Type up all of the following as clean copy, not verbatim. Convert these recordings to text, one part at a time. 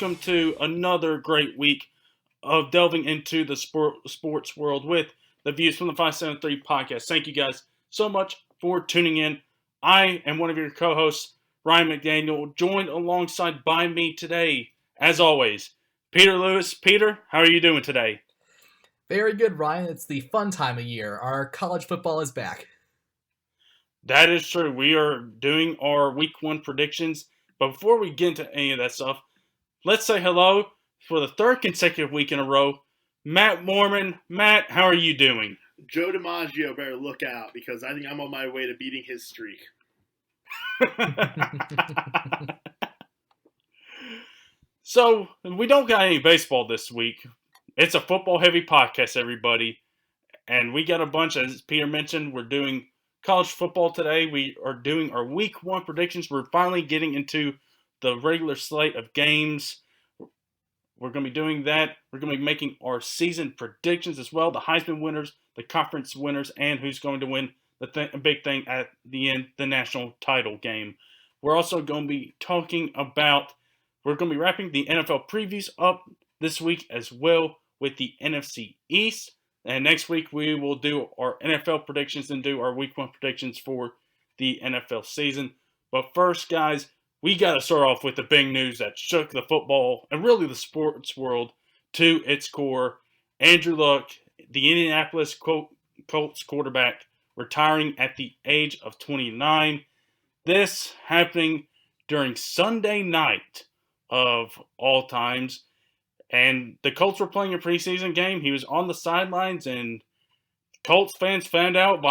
welcome to another great week of delving into the sports world with the Views from the 573 podcast. Thank you guys so much for tuning in. I am one of your co-hosts, Ryan McDaniel, joined alongside by me today, as always, Peter Lewis. Peter, how are you doing today? Very good, Ryan. It's the fun time of year. Our college football is back. That is true. We are doing our week one predictions. But before we get into any of that stuff, let's say hello for the third consecutive week in a row, Matt Mormon. Matt, how are you doing? Joe DiMaggio better look out because I think I'm on my way to beating his streak. So, we don't got any baseball this week. It's a football-heavy podcast, everybody. And we got a bunch, as Peter mentioned, we're doing college football today. We are doing our week one predictions. We're finally getting into the regular slate of games. We're going to be doing that. We're going to be making our season predictions as well. The Heisman winners, the conference winners, and who's going to win the big thing at the end, the national title game. We're also going to be talking about, we're going to be wrapping the NFL previews up this week as well with the NFC East. And next week we will do our NFL predictions and do our week one predictions for the NFL season. But first, guys, we got to start off with the big news that shook the football and really the sports world to its core. Andrew Luck, the Indianapolis Colts quarterback, retiring at the age of 29. This happening during Sunday night of all times. And the Colts were playing a preseason game. He was on the sidelines, and Colts fans found out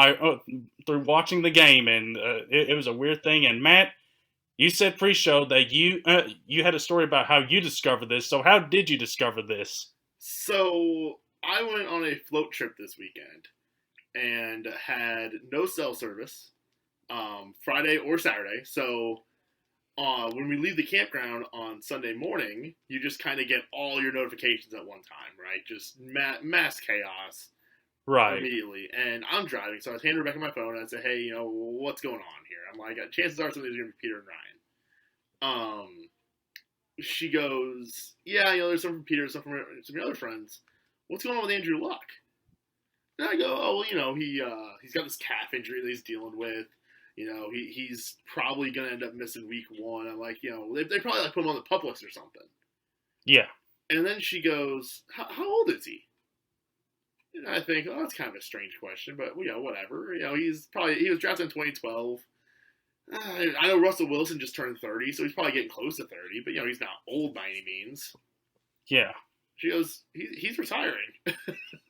through watching the game, and it was a weird thing. And Matt, you said pre-show that you had a story about how you discovered this. So how did you discover this? So I went on a float trip this weekend and had no cell service Friday or Saturday. So when we leave the campground on Sunday morning, you just kind of get all your notifications at one time, right? Just mass chaos. Right. Immediately. And I'm driving, so I was handing Rebecca my phone, and I said, hey, what's going on here? I'm like, chances are some of these are going to be Peter and Ryan. She goes, yeah, there's some from Peter, some from some of your other friends. What's going on with Andrew Luck? And I go, oh, well, he's got this calf injury that he's dealing with. He's probably going to end up missing week one. I'm like, they probably put him on the PUP list or something. Yeah. And then she goes, how old is he? And I think, oh, that's kind of a strange question, but, whatever. He was drafted in 2012. I know Russell Wilson just turned 30, so he's probably getting close to 30, but, he's not old by any means. Yeah. She goes, he's retiring.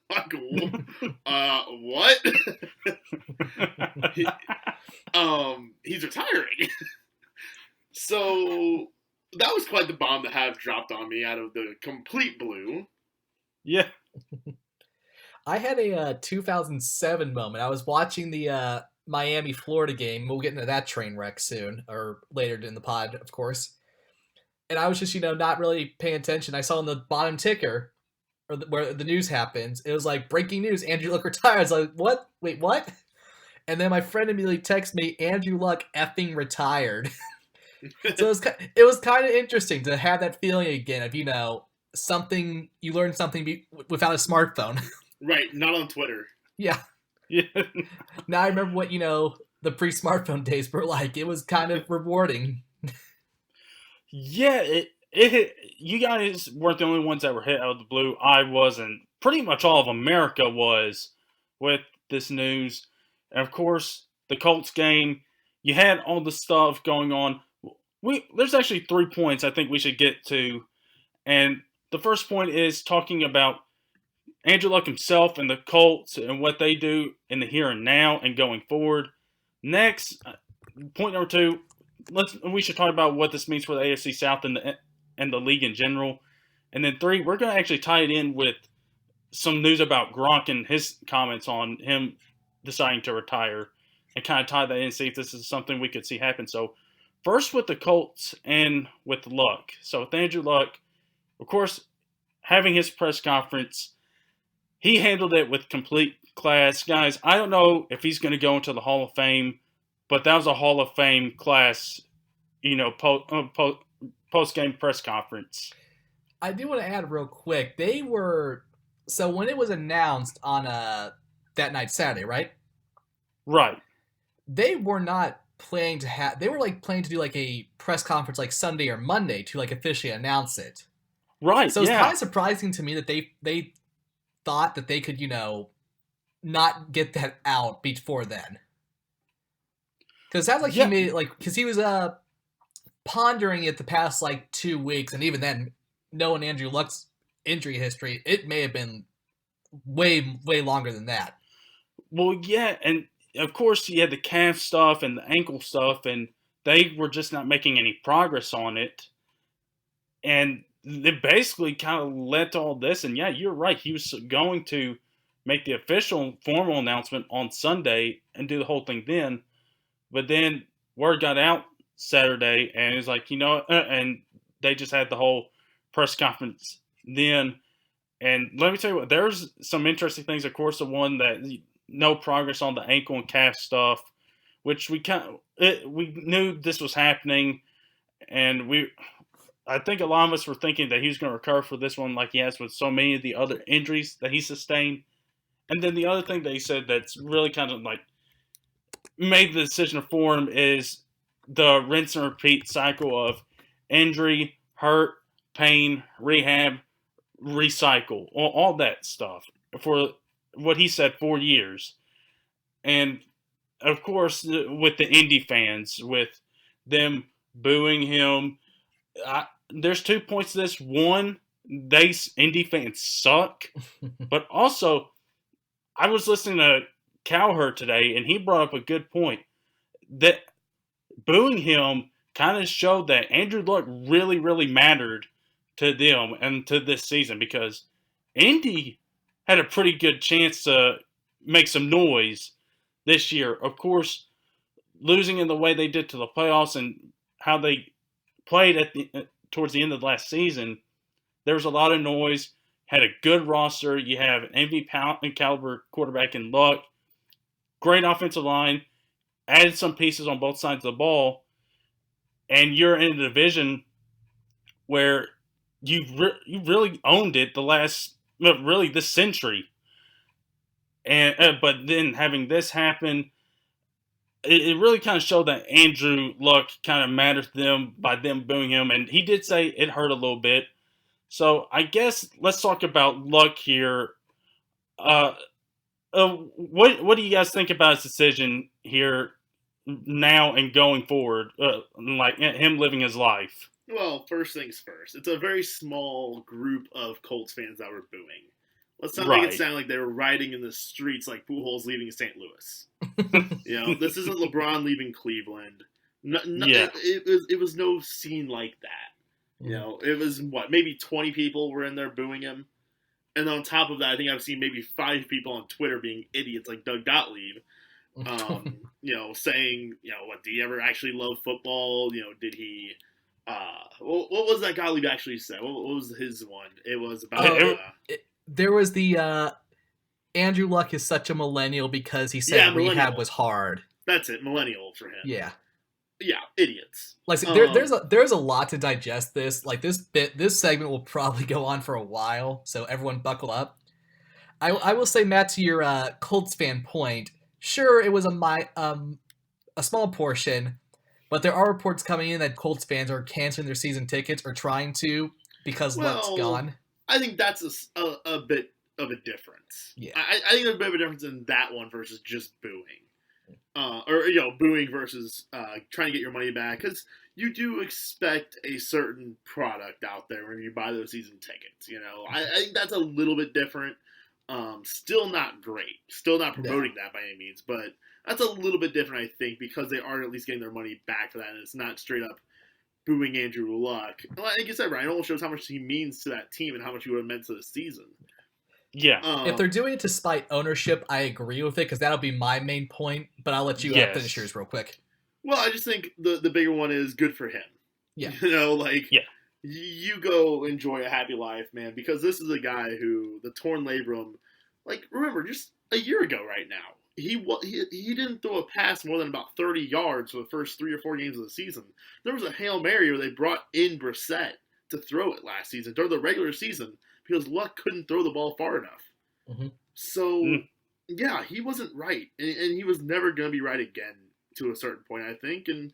Like, what? He's retiring. So that was quite the bomb to have dropped on me out of the complete blue. Yeah. I had a 2007 moment. I was watching the Miami, Florida game. We'll get into that train wreck soon, or later in the pod, of course. And I was just, not really paying attention. I saw on the bottom ticker, where the news happens, it was like, breaking news, Andrew Luck retired. I was like, what? Wait, what? And then my friend immediately texted me, Andrew Luck effing retired. So it was kind of interesting to have that feeling again of, you learn something without a smartphone. Right, not on Twitter. Yeah. Now I remember what, the pre-smartphone days were like. It was kind of rewarding. Yeah, you guys weren't the only ones that were hit out of the blue. I wasn't. Pretty much all of America was with this news. And, of course, the Colts game, you had all the stuff going on. There's actually 3 points I think we should get to. And the first point is talking about Andrew Luck himself and the Colts and what they do in the here and now and going forward. Next, point number 2, we should talk about what this means for the AFC South and the league in general. And then 3, we're going to actually tie it in with some news about Gronk and his comments on him deciding to retire and kind of tie that in and see if this is something we could see happen. So first with the Colts and with Luck. So with Andrew Luck, of course, having his press conference, he handled it with complete class. Guys, I don't know if he's going to go into the Hall of Fame, but that was a Hall of Fame class, post-game press conference. I do want to add real quick. So when it was announced on that night Saturday, right? Right. They were not planning to have. They were like planning to do like a press conference like Sunday or Monday to like officially announce it. Right. So it's yeah. kind of surprising to me that they thought that they could not get that out before then. Because it sounds like he made it because he was pondering it the past like 2 weeks, and even then, knowing Andrew Luck's injury history, it may have been way longer than that. Well, yeah, and of course he had the calf stuff and the ankle stuff, and they were just not making any progress on it. And they basically kind of let all this, and yeah, you're right. He was going to make the official formal announcement on Sunday and do the whole thing then. But then word got out Saturday, and it was like, and they just had the whole press conference then. And let me tell you what, there's some interesting things. Of course, the one that no progress on the ankle and calf stuff, which we knew this was happening, and I think a lot of us were thinking that he was going to recover for this one, like he has with so many of the other injuries that he sustained. And then the other thing that he said that's really kind of like made the decision for him is the rinse and repeat cycle of injury, hurt, pain, rehab, recycle, all that stuff for what he said 4 years. And of course, with the Indy fans, with them booing him, there's 2 points to this. One, Indy fans suck, but also I was listening to Cowherd today, and he brought up a good point that booing him kind of showed that Andrew Luck really, really mattered to them and to this season, because Indy had a pretty good chance to make some noise this year. Of course, losing in the way they did to the playoffs and how they played towards the end of the last season, there was a lot of noise. Had a good roster. You have an MVP caliber quarterback in Luck. Great offensive line. Added some pieces on both sides of the ball. And you're in a division where you really owned it this century. And but then having this happen, it really kind of showed that Andrew Luck kind of mattered to them by them booing him. And he did say it hurt a little bit. So I guess let's talk about Luck here. What do you guys think about his decision here now and going forward, like him living his life? Well, first things first. It's a very small group of Colts fans that were booing. Let's not make it sound like they were riding in the streets like Pujols leaving St. Louis. This isn't LeBron leaving Cleveland. It was no scene like that. It was maybe 20 people were in there booing him. And on top of that, I think I've seen maybe 5 people on Twitter being idiots like Doug Gottlieb, saying, do you ever actually love football? Did he, what was that Gottlieb actually said? What was his one? It was about, there was the, Andrew Luck is such a millennial because he said rehab was hard. That's it. Millennial for him. Yeah. Yeah, idiots. Like there's a lot to digest this. Like this segment will probably go on for a while, so everyone buckle up. I will say, Matt, to your Colts fan point, sure it was a small portion, but there are reports coming in that Colts fans are canceling their season tickets or trying to because Luck's gone. I think that's a bit of a difference. Yeah, I think there's a bit of a difference in that one versus just booing. Booing versus trying to get your money back, because you do expect a certain product out there when you buy those season tickets. I think that's a little bit different. Still not great. Still not promoting that by any means, but that's a little bit different, I think, because they are at least getting their money back for that, and it's not straight up booing Andrew Luck. Like you said, Ryan, it almost shows how much he means to that team and how much he would have meant to the season. Yeah. If they're doing it to spite ownership, I agree with it, because that'll be my main point, but I'll let you finish yours real quick. Well, I just think the bigger one is good for him. Yeah. You go enjoy a happy life, man, because this is a guy who, the torn labrum, remember, just a year ago right now, he didn't throw a pass more than about 30 yards for the first 3 or 4 games of the season. There was a Hail Mary where they brought in Brissett to throw it last season during the regular season because Luck couldn't throw the ball far enough. Mm-hmm. So, yeah, he wasn't right. And he was never going to be right again to a certain point, I think. And,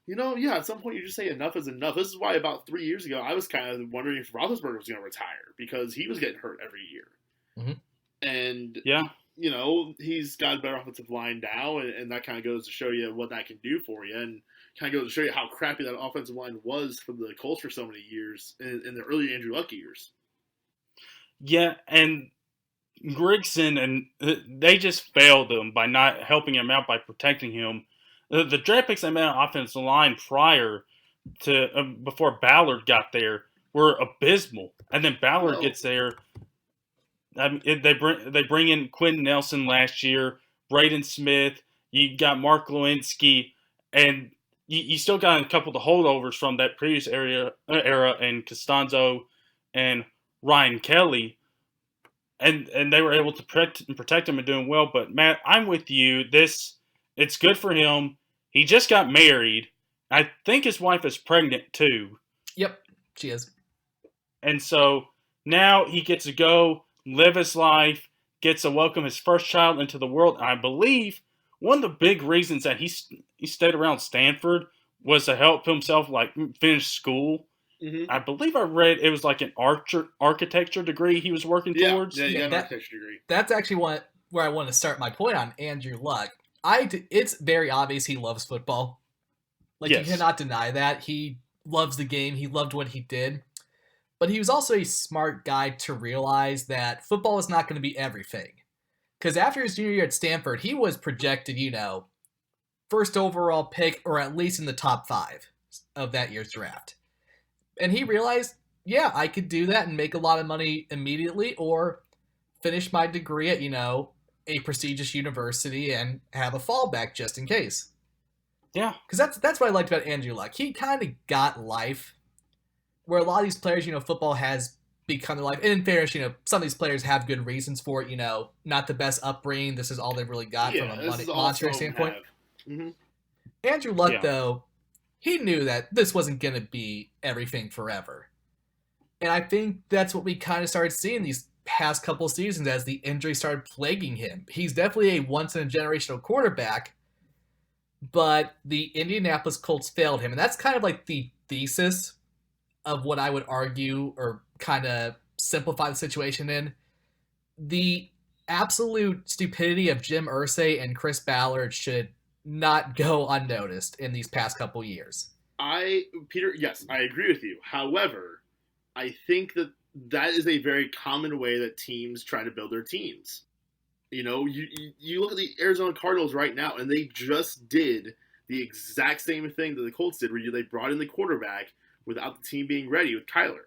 at some point you just say enough is enough. This is why about 3 years ago I was kind of wondering if Roethlisberger was going to retire because he was getting hurt every year. Mm-hmm. And, yeah. He's got a better offensive line now, and that kind of goes to show you what that can do for you. And kind of goes to show you how crappy that offensive line was for the Colts for so many years in the early Andrew Luck years. Yeah, and Grigson, and they just failed him by not helping him out by protecting him. The draft picks they made on offensive line prior to before Ballard got there were abysmal, and then Ballard gets there. They bring in Quentin Nelson last year, Braden Smith. You got Mark Lewinsky, and you still got a couple of the holdovers from that previous era, and Costanzo and Ryan Kelly. And they were able to protect him and doing well. But, Matt, I'm with you. It's good for him. He just got married. I think his wife is pregnant, too. Yep, she is. And so now he gets to go live his life, gets to welcome his first child into the world. And I believe one of the big reasons that he stayed around Stanford was to help himself, finish school. Mm-hmm. I believe I read it was like an architecture degree he was working towards. Yeah, an architecture degree. That's actually where I want to start my point on Andrew Luck. It's very obvious he loves football. Yes. You cannot deny that. He loves the game. He loved what he did. But he was also a smart guy to realize that football is not going to be everything. Because after his junior year at Stanford, he was projected, first overall pick, or at least in the top 5 of that year's draft. And he realized, yeah, I could do that and make a lot of money immediately, or finish my degree at, a prestigious university and have a fallback just in case. Yeah. Because that's what I liked about Andrew Luck. He kind of got life, where a lot of these players, football has become their life. And in fairness, some of these players have good reasons for it, not the best upbringing. This is all they've really got from a monetary standpoint. Mm-hmm. Andrew Luck, though, he knew that this wasn't going to be everything forever. And I think that's what we kind of started seeing these past couple seasons as the injury started plaguing him. He's definitely a once-in-a-generational quarterback, but the Indianapolis Colts failed him. And that's kind of like the thesis of what I would argue or kind of simplify the situation in. The absolute stupidity of Jim Irsay and Chris Ballard should not go unnoticed in these past couple years. Peter, yes, I agree with you. However, I think that is a very common way that teams try to build their teams. You look at the Arizona Cardinals right now, and they just did the exact same thing that the Colts did, where they brought in the quarterback without the team being ready with Kyler.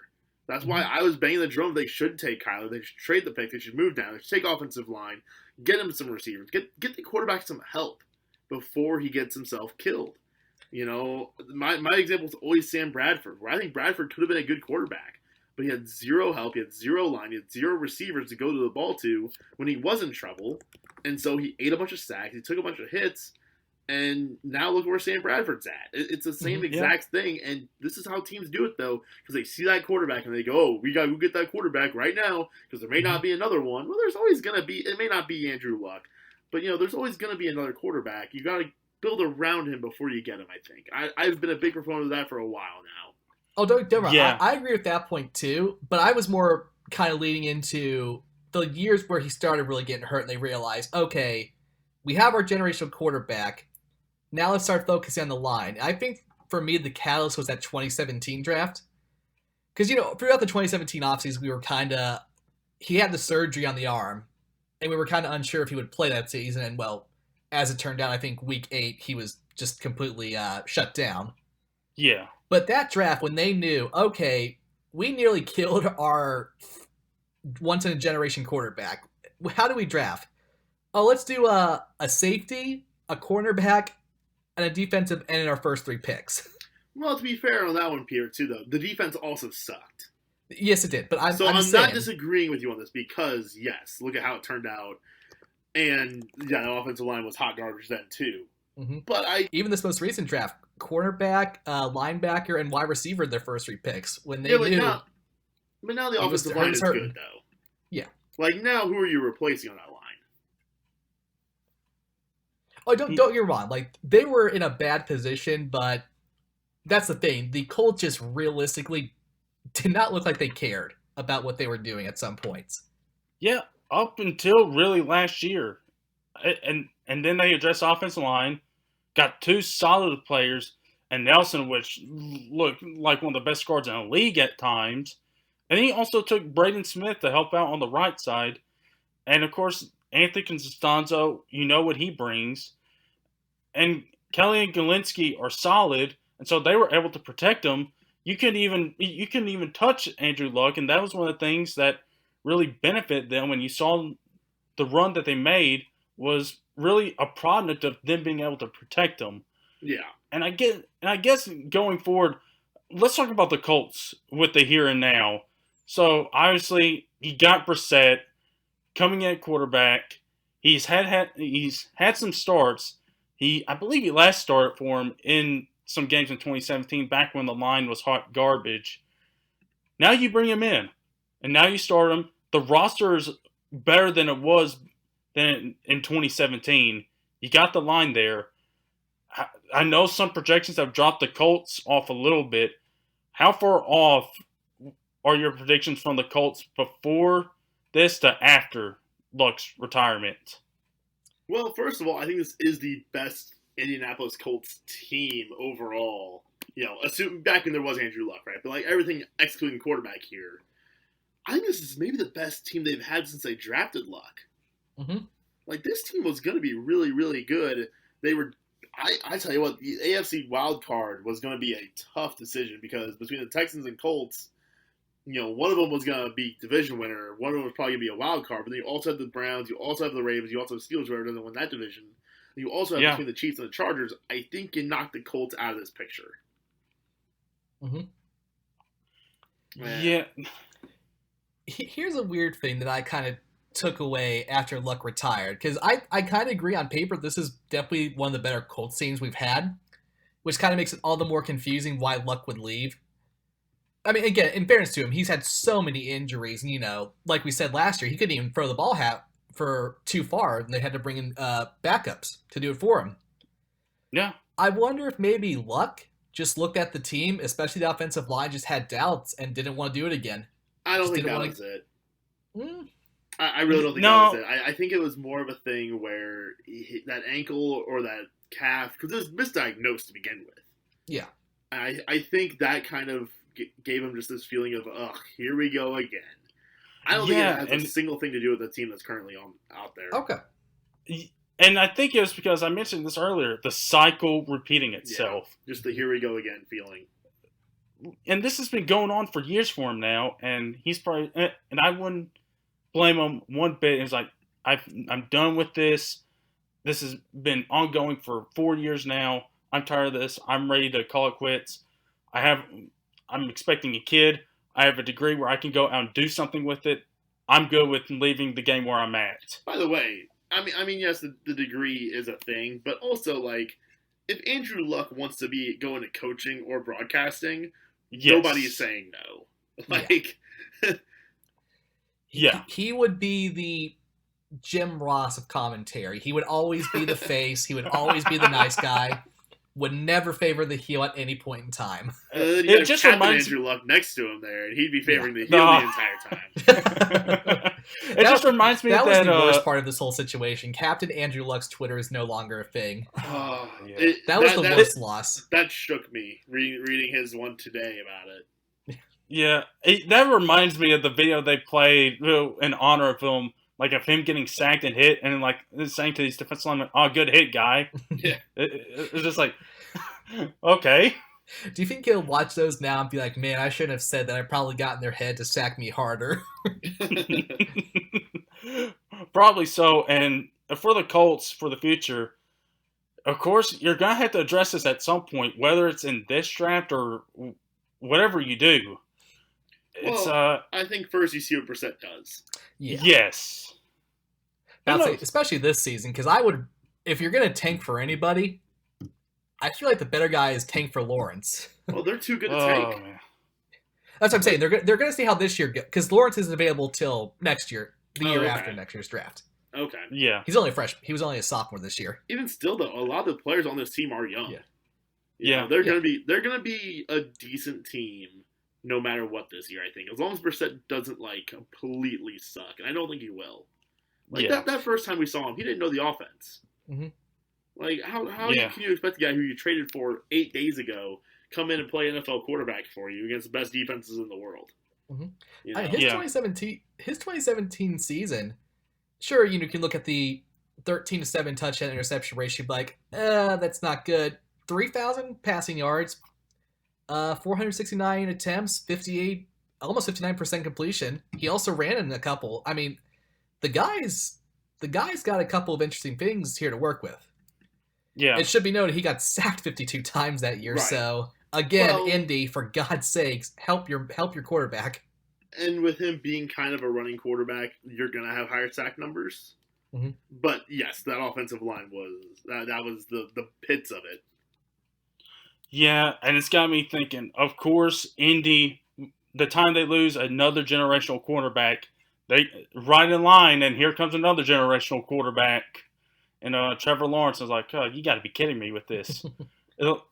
That's why I was banging the drum. They should take Kyler. They should trade the pick. They should move down. They should take offensive line. Get him some receivers. Get the quarterback some help before he gets himself killed. My example is always Sam Bradford, where I think Bradford could have been a good quarterback, but he had zero help. He had zero line. He had zero receivers to go to the ball to when he was in trouble. And so he ate a bunch of sacks. He took a bunch of hits. And now look where Sam Bradford's at. It's the same exact thing. And this is how teams do it, though, because they see that quarterback and they go, oh, we got to go get that quarterback right now because there may not be another one. Well, there's always going to be – it may not be Andrew Luck, but, there's always going to be another quarterback. You got to build around him before you get him, I think. I've been a big proponent of that for a while now. Oh, don't wrong. Yeah. I agree with that point, too. But I was more kind of leading into the years where he started really getting hurt and they realized, okay, we have our generational quarterback. Now let's start focusing on the line. I think, for me, the catalyst was that 2017 draft. Because, throughout the 2017 offseason, we were he had the surgery on the arm, and we were kind of unsure if he would play that season. And, well, as it turned out, I think week 8, he was just completely shut down. Yeah. But that draft, when they knew, okay, we nearly killed our once-in-a-generation quarterback. How do we draft? Oh, let's do a safety, a cornerback, and a defensive end in our first 3 picks. Well, to be fair on that one, Peter, too, though, the defense also sucked. Yes, it did. But I'm not disagreeing with you on this because, yes, look at how it turned out. And, yeah, the offensive line was hot garbage then, too. Mm-hmm. But even this most recent draft, cornerback, linebacker, and wide receiver in their first 3 picks when they Yeah, knew. but now the He was- offensive he line was is hurting. good, though. Yeah. Like, now, who are you replacing on that line? Oh, don't get me wrong. Like, they were in a bad position, but that's the thing. The Colts just realistically did not look like they cared about what they were doing at some points. Yeah, up until really last year. And then they addressed the offensive line, got 2 solid players, and Nelson, which looked like one of the best guards in the league at times. And he also took Braden Smith to help out on the right side. And, of course, Anthony Costanzo, you know what he brings. And Kelly and Galinsky are solid, and so they were able to protect him. You couldn't even touch Andrew Luck, and that was one of the things that really benefited them when you saw the run that they made was really a product of them being able to protect him. Yeah. And I guess going forward, let's talk about the Colts with the here and now. So obviously he got Brissett coming in at quarterback. He's had some starts. I believe he last started for him in some games in 2017, back when the line was hot garbage. Now you bring him in, and now you start him. The roster is better than it was in 2017. You got the line there. I know some projections have dropped the Colts off a little bit. How far off are your predictions from the Colts before this to after Luck's retirement? Well, first of all, I think this is the best Indianapolis Colts team overall. You know, assuming back when there was Andrew Luck, right? But like everything excluding quarterback here, I think this is maybe the best team they've had since they drafted Luck. Mm-hmm. Like, this team was going to be really, really good. They were, I tell you what, the AFC wild card was going to be a tough decision because between the Texans and Colts, you know, one of them was going to be division winner. One of them was probably going to be a wild card. But then you also have the Browns. You also have the Ravens. You also have Steelers, whoever doesn't win that division. You also have between the Chiefs and the Chargers. I think you knocked the Colts out of this picture. Mm-hmm. Yeah. Here's a weird thing that I kind of took away after Luck retired, because I kind of agree on paper this is definitely one of the better Colts teams we've had, which kind of makes it all the more confusing why Luck would leave. I mean, again, in fairness to him, he's had so many injuries, and, you know, like we said last year, he couldn't even throw the ball for too far, and they had to bring in backups to do it for him. Yeah. I wonder if maybe Luck just looked at the team, especially the offensive line, just had doubts and didn't want to do it again. I don't think that was it. I really don't think that was it. I think it was more of a thing where that ankle or that calf, because it was misdiagnosed to begin with. Yeah. I think that kind of gave him just this feeling of, ugh, here we go again. I don't think it has a single thing to do with the team that's currently out there. Okay. And I think it was because I mentioned this earlier, the cycle repeating itself. Yeah, just the here we go again feeling. And this has been going on for years for him now, and he's probably, and I wouldn't blame him one bit. It's like, I'm done with this. This has been ongoing for 4 years now. I'm tired of this. I'm ready to call it quits. I'm expecting a kid. I have a degree where I can go out and do something with it. I'm good with leaving the game where I'm at. By the way, I mean, yes, the degree is a thing, but also, like, if Andrew Luck wants to go into coaching or broadcasting, nobody's saying no. Like, yeah. He would be the Jim Ross of commentary. He would always be the face. He would always be the nice guy. Would never favor the heel at any point in time. It just reminds Andrew Luck next to him there, and he'd be favoring the heel the entire time. It just reminds me that was the worst part of this whole situation. Captain Andrew Luck's Twitter is no longer a thing. Oh, yeah. That was the worst loss. That shook me reading his one today about it. Yeah, that reminds me of the video they played in honor of him. Like, of him getting sacked and hit, and like saying to these defensive linemen, "Oh, good hit, guy." Yeah, it's just like, okay. Do you think he'll watch those now and be like, "Man, I shouldn't have said that. I probably got in their head to sack me harder." Probably so. And for the Colts for the future, of course, you're gonna have to address this at some point, whether it's in this draft or whatever you do. It's I think first you see what Brissett does. Yeah. Yes. I'd say, especially this season, because I would, if you're going to tank for anybody, I feel like the better guy is Tank for Lawrence. Well, they're too good to Oh take. man. That's what I'm saying. They're going to see how this year goes, because Lawrence isn't available till next year, the year okay. after next year's draft. Okay. Yeah. He's only a freshman. He was only a sophomore this year. Even still, though, a lot of the players on this team are young. Yeah. You know, they're gonna be a decent team no matter what this year. I think as long as Brissett doesn't like completely suck, and I don't think he will. Like that first time we saw him, he didn't know the offense. Mhm. Like how can you expect the guy who you traded for 8 days ago come in and play NFL quarterback for you against the best defenses in the world? Mhm. You know? His 2017 season, sure, you can look at the 13-7 touchdown interception ratio, like, that's not good. 3,000 passing yards, 469 attempts, 58, almost 59% completion. He also ran in a couple. I mean, the guy's got a couple of interesting things here to work with. Yeah. It should be noted he got sacked 52 times that year. Right. So again, Well, Indy, for God's sakes, help your quarterback. And with him being kind of a running quarterback, you're gonna have higher sack numbers. Mm-hmm. But yes, that offensive line was that was the pits of it. Yeah, and it's got me thinking, of course, Indy, the time they lose another generational quarterback, they right in line, and here comes another generational quarterback. And Trevor Lawrence is like, oh, you got to be kidding me with this.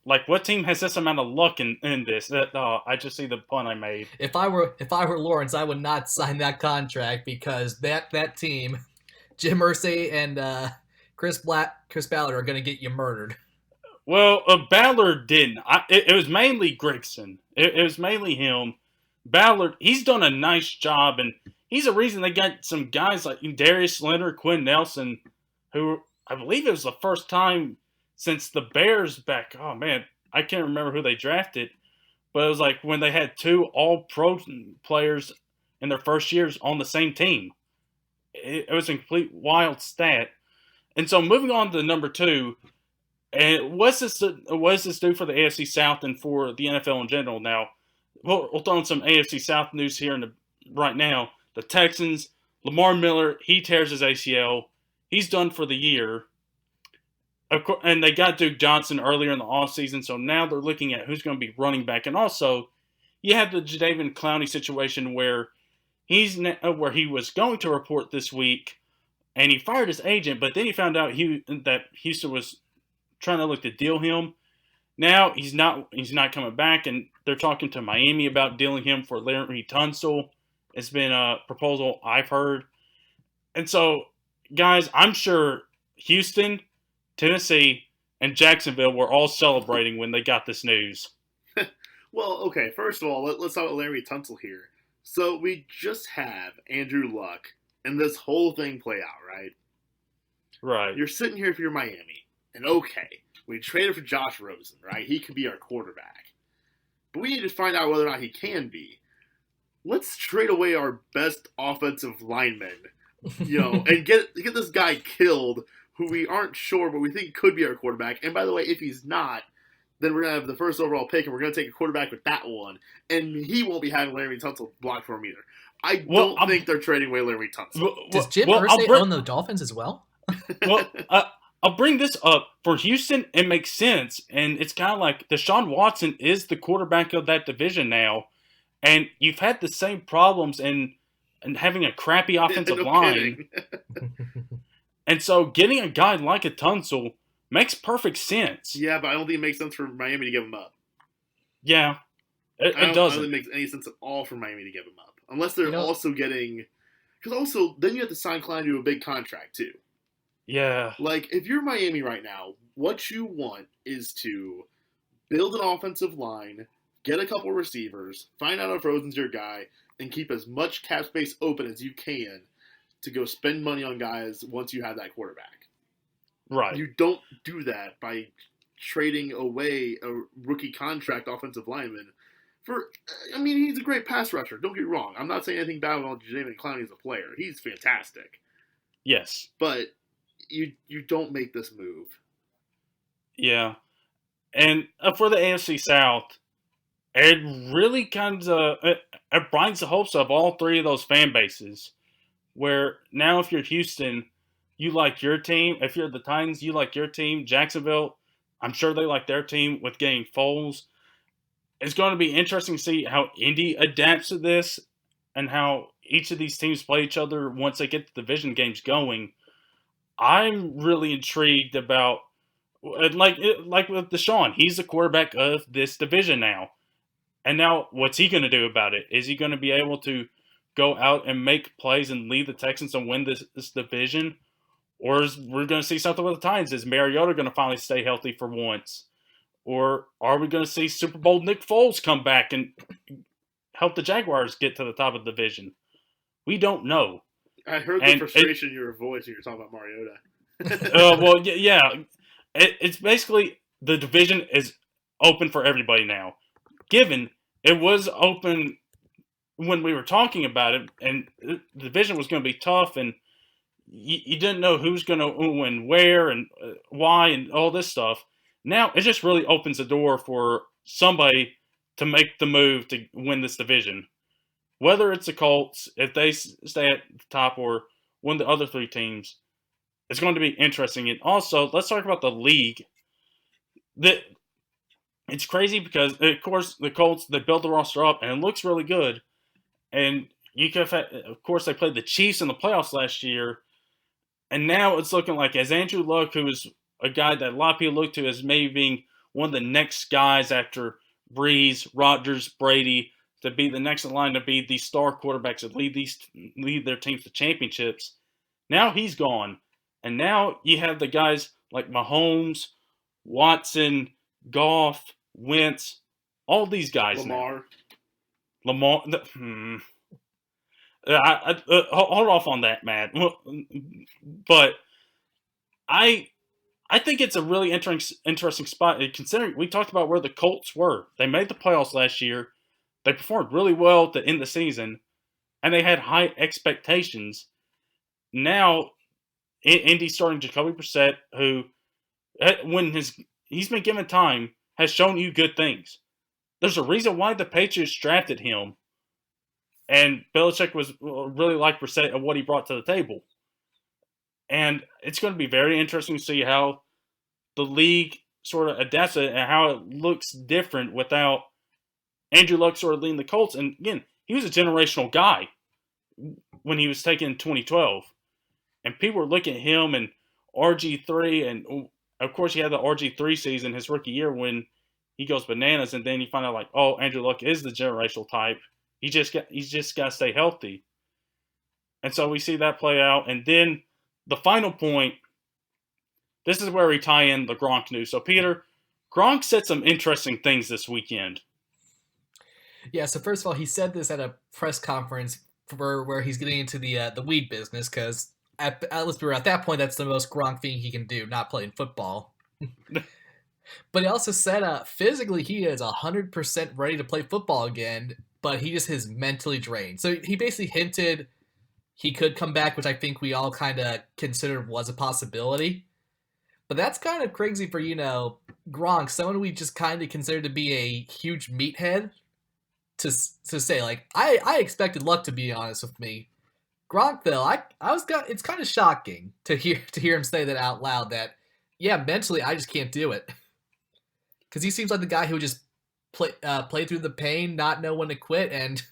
Like, what team has this amount of luck in this? I just see the pun I made. If I were Lawrence, I would not sign that contract, because that team, Jim Irsay and Chris Ballard, are going to get you murdered. Well, Ballard didn't. It was mainly Gregson. It was mainly him. Ballard, he's done a nice job, and he's the reason they got some guys like Darius Leonard, Quinn Nelson, who I believe it was the first time since the Bears back. Oh, man, I can't remember who they drafted, but it was like when they had 2 all-pro players in their first years on the same team. It was a complete wild stat. And so moving on to number 2, and what's this do for the AFC South and for the NFL in general? Now, we'll throw in some AFC South news here right now. The Texans, Lamar Miller, he tears his ACL. He's done for the year. Of course, and they got Duke Johnson earlier in the offseason, so now they're looking at who's going to be running back. And also, you have the Jadeveon Clowney situation where where he was going to report this week, and he fired his agent, but then he found out that Houston was trying to look to deal him. Now he's not coming back, and they're talking to Miami about dealing him for Larry Tunsil. It's been a proposal I've heard. And so, guys, I'm sure Houston, Tennessee, and Jacksonville were all celebrating when they got this news. Well, okay, first of all, let's talk about Larry Tunsil here. So we just have Andrew Luck and this whole thing play out, right? Right. You're sitting here if you're Miami, and okay, we traded for Josh Rosen, right? He could be our quarterback. But we need to find out whether or not he can be. Let's trade away our best offensive lineman, and get this guy killed who we aren't sure, but we think could be our quarterback. And by the way, if he's not, then we're going to have the first overall pick, and we're going to take a quarterback with that one. And he won't be having Larry Tunsil blocked for him either. I don't think they're trading away Larry Tunsil. Does Jim Irsay own the Dolphins as well? Well, I'll bring this up. For Houston, it makes sense. And it's kind of like Deshaun Watson is the quarterback of that division now. And you've had the same problems in having a crappy offensive line. And so getting a guy like a Tunsil makes perfect sense. Yeah, but I don't think it makes sense for Miami to give him up. Yeah, it doesn't. I don't think it makes any sense at all for Miami to give him up. Unless they're also getting... Because also, then you have to sign Klein to a big contract, too. Yeah. Like, if you're Miami right now, what you want is to build an offensive line, get a couple receivers, find out if Rosen's your guy, and keep as much cap space open as you can to go spend money on guys once you have that quarterback. Right. You don't do that by trading away a rookie contract offensive lineman for... I mean, he's a great pass rusher. Don't get me wrong. I'm not saying anything bad about Jadeveon Clowney as a player. He's fantastic. Yes. But you don't make this move. Yeah. And for the AFC South, it really kind of it brightens the hopes of all 3 of those fan bases. Where now if you're Houston, you like your team. If you're the Titans, you like your team. Jacksonville, I'm sure they like their team with getting Foles. It's going to be interesting to see how Indy adapts to this and how each of these teams play each other once they get the division games going. I'm really intrigued about like with Deshaun. He's the quarterback of this division now. And now what's he going to do about it? Is he going to be able to go out and make plays and lead the Texans and win this division? Or is we're going to see something with the Titans? Is Mariota going to finally stay healthy for once? Or are we going to see Super Bowl Nick Foles come back and help the Jaguars get to the top of the division? We don't know. I heard the frustration in your voice when you're talking about Mariota. Well, yeah. It's basically the division is open for everybody now. Given it was open when we were talking about it, and the division was going to be tough, and you didn't know who's going to win where and why and all this stuff. Now it just really opens the door for somebody to make the move to win this division. Whether it's the Colts, if they stay at the top, or one of the other three teams, it's going to be interesting. And also, let's talk about the league. It's crazy because, of course, the Colts, they built the roster up, and it looks really good. And you could have of course, they played the Chiefs in the playoffs last year. And now it's looking like, as Andrew Luck, who is a guy that a lot of people look to as maybe being one of the next guys after Breeze, Rodgers, Brady, to be the next in line to be the star quarterbacks that lead their teams to championships. Now he's gone. And now you have the guys like Mahomes, Watson, Goff, Wentz, all these guys Lamar. Hold off on that, Matt. But I think it's a really interesting spot, considering we talked about where the Colts were. They made the playoffs last year. They performed really well to end the season, and they had high expectations. Now, Indy's starting Jacoby Brissett, who, when he's been given time, has shown you good things. There's a reason why the Patriots drafted him, and Belichick was really like Brissett and what he brought to the table. And it's going to be very interesting to see how the league sort of adapts it and how it looks different without Andrew Luck sort of leading the Colts. And again, he was a generational guy when he was taken in 2012. And people were looking at him and RG3, and of course he had the RG3 season his rookie year when he goes bananas, and then you find out like, oh, Andrew Luck is the generational type. He's just got to stay healthy. And so we see that play out. And then the final point, this is where we tie in the Gronk news. So, Peter, Gronk said some interesting things this weekend. Yeah, so first of all, he said this at a press conference where he's getting into the weed business, because at that point, that's the most Gronk thing he can do, not playing football. But he also said physically he is 100% ready to play football again, but he just is mentally drained. So he basically hinted he could come back, which I think we all kind of considered was a possibility. But that's kind of crazy for, Gronk, someone we just kind of considered to be a huge meathead, to say, like, I expected Luck, to be honest with me. Gronk, though, it's kind of shocking to hear him say that out loud, that, yeah, mentally I just can't do it. Because he seems like the guy who would just play through the pain, not know when to quit, and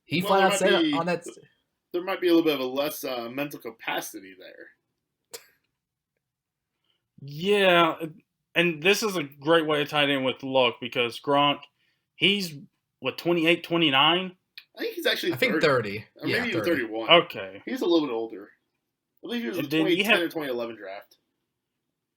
he flat out said on that. There might be a little bit of a less mental capacity there. Yeah, and this is a great way to tie it in with Luck, because Gronk, he's, 28, 29? I think he's actually 30. 30. Or maybe even 31. Okay. He's a little bit older. I believe he was a 2010 or 2011 draft.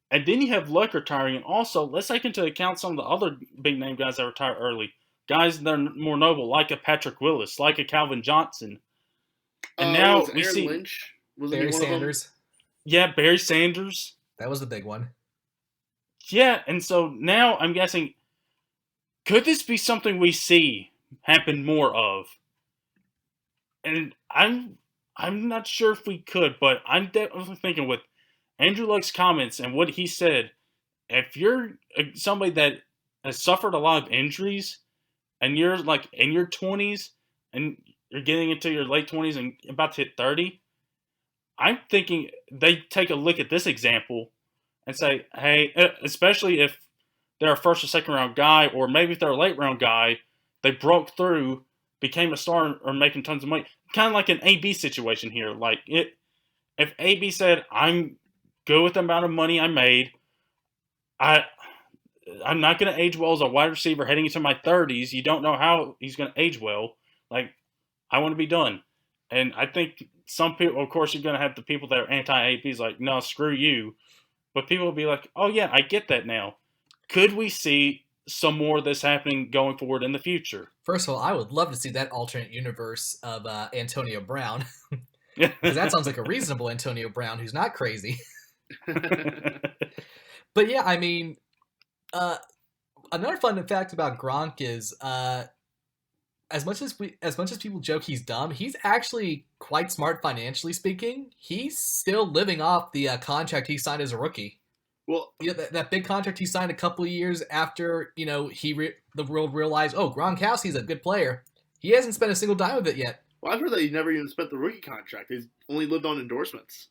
And then you have Luck retiring, and also, let's take into account some of the other big-name guys that retire early. Guys that are more noble, like a Patrick Willis, like a Calvin Johnson. And now we Aaron see Lynch? Barry Sanders. Yeah, Barry Sanders. That was the big one. Yeah, and so now I'm guessing, could this be something we see happen more of? And I'm not sure if we could, but I'm definitely thinking with Andrew Luck's comments and what he said, if you're somebody that has suffered a lot of injuries and you're like in your 20s and you're getting into your late 20s and about to hit 30, I'm thinking they take a look at this example and say, hey, especially if they're a first or second round guy, or maybe if they're a late round guy, they broke through, became a star, or making tons of money. Kind of like an AB situation here. Like if AB said, I'm good with the amount of money I made, I'm not going to age well as a wide receiver heading into my 30s. You don't know how he's going to age well. Like, I want to be done. And I think some people, of course, you're going to have the people that are anti-APs like, no, screw you. But people will be like, oh, yeah, I get that now. Could we see some more of this happening going forward in the future? First of all, I would love to see that alternate universe of Antonio Brown. Because that sounds like a reasonable Antonio Brown who's not crazy. But yeah, I mean, another fun fact about Gronk is as much as people joke he's dumb, he's actually quite smart financially speaking. He's still living off the contract he signed as a rookie. Well, yeah, that big contract he signed a couple of years after the world realized, oh, Gronkowski's a good player. He hasn't spent a single dime of it yet. Well, I've heard that he never even spent the rookie contract. He's only lived on endorsements.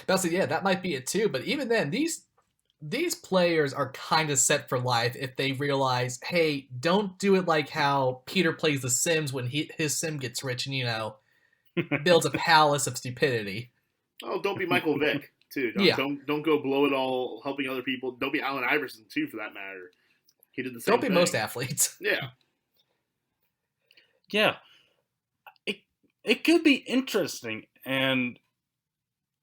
So yeah, that might be it too. But even then, these players are kind of set for life if they realize, hey, don't do it like how Peter plays The Sims when his sim gets rich and, builds a palace of stupidity. Oh, don't be Michael Vick, too. Don't go blow it all helping other people. Don't be Allen Iverson, too, for that matter. He did the same thing. Don't be most athletes. Yeah. Yeah. It could be interesting, and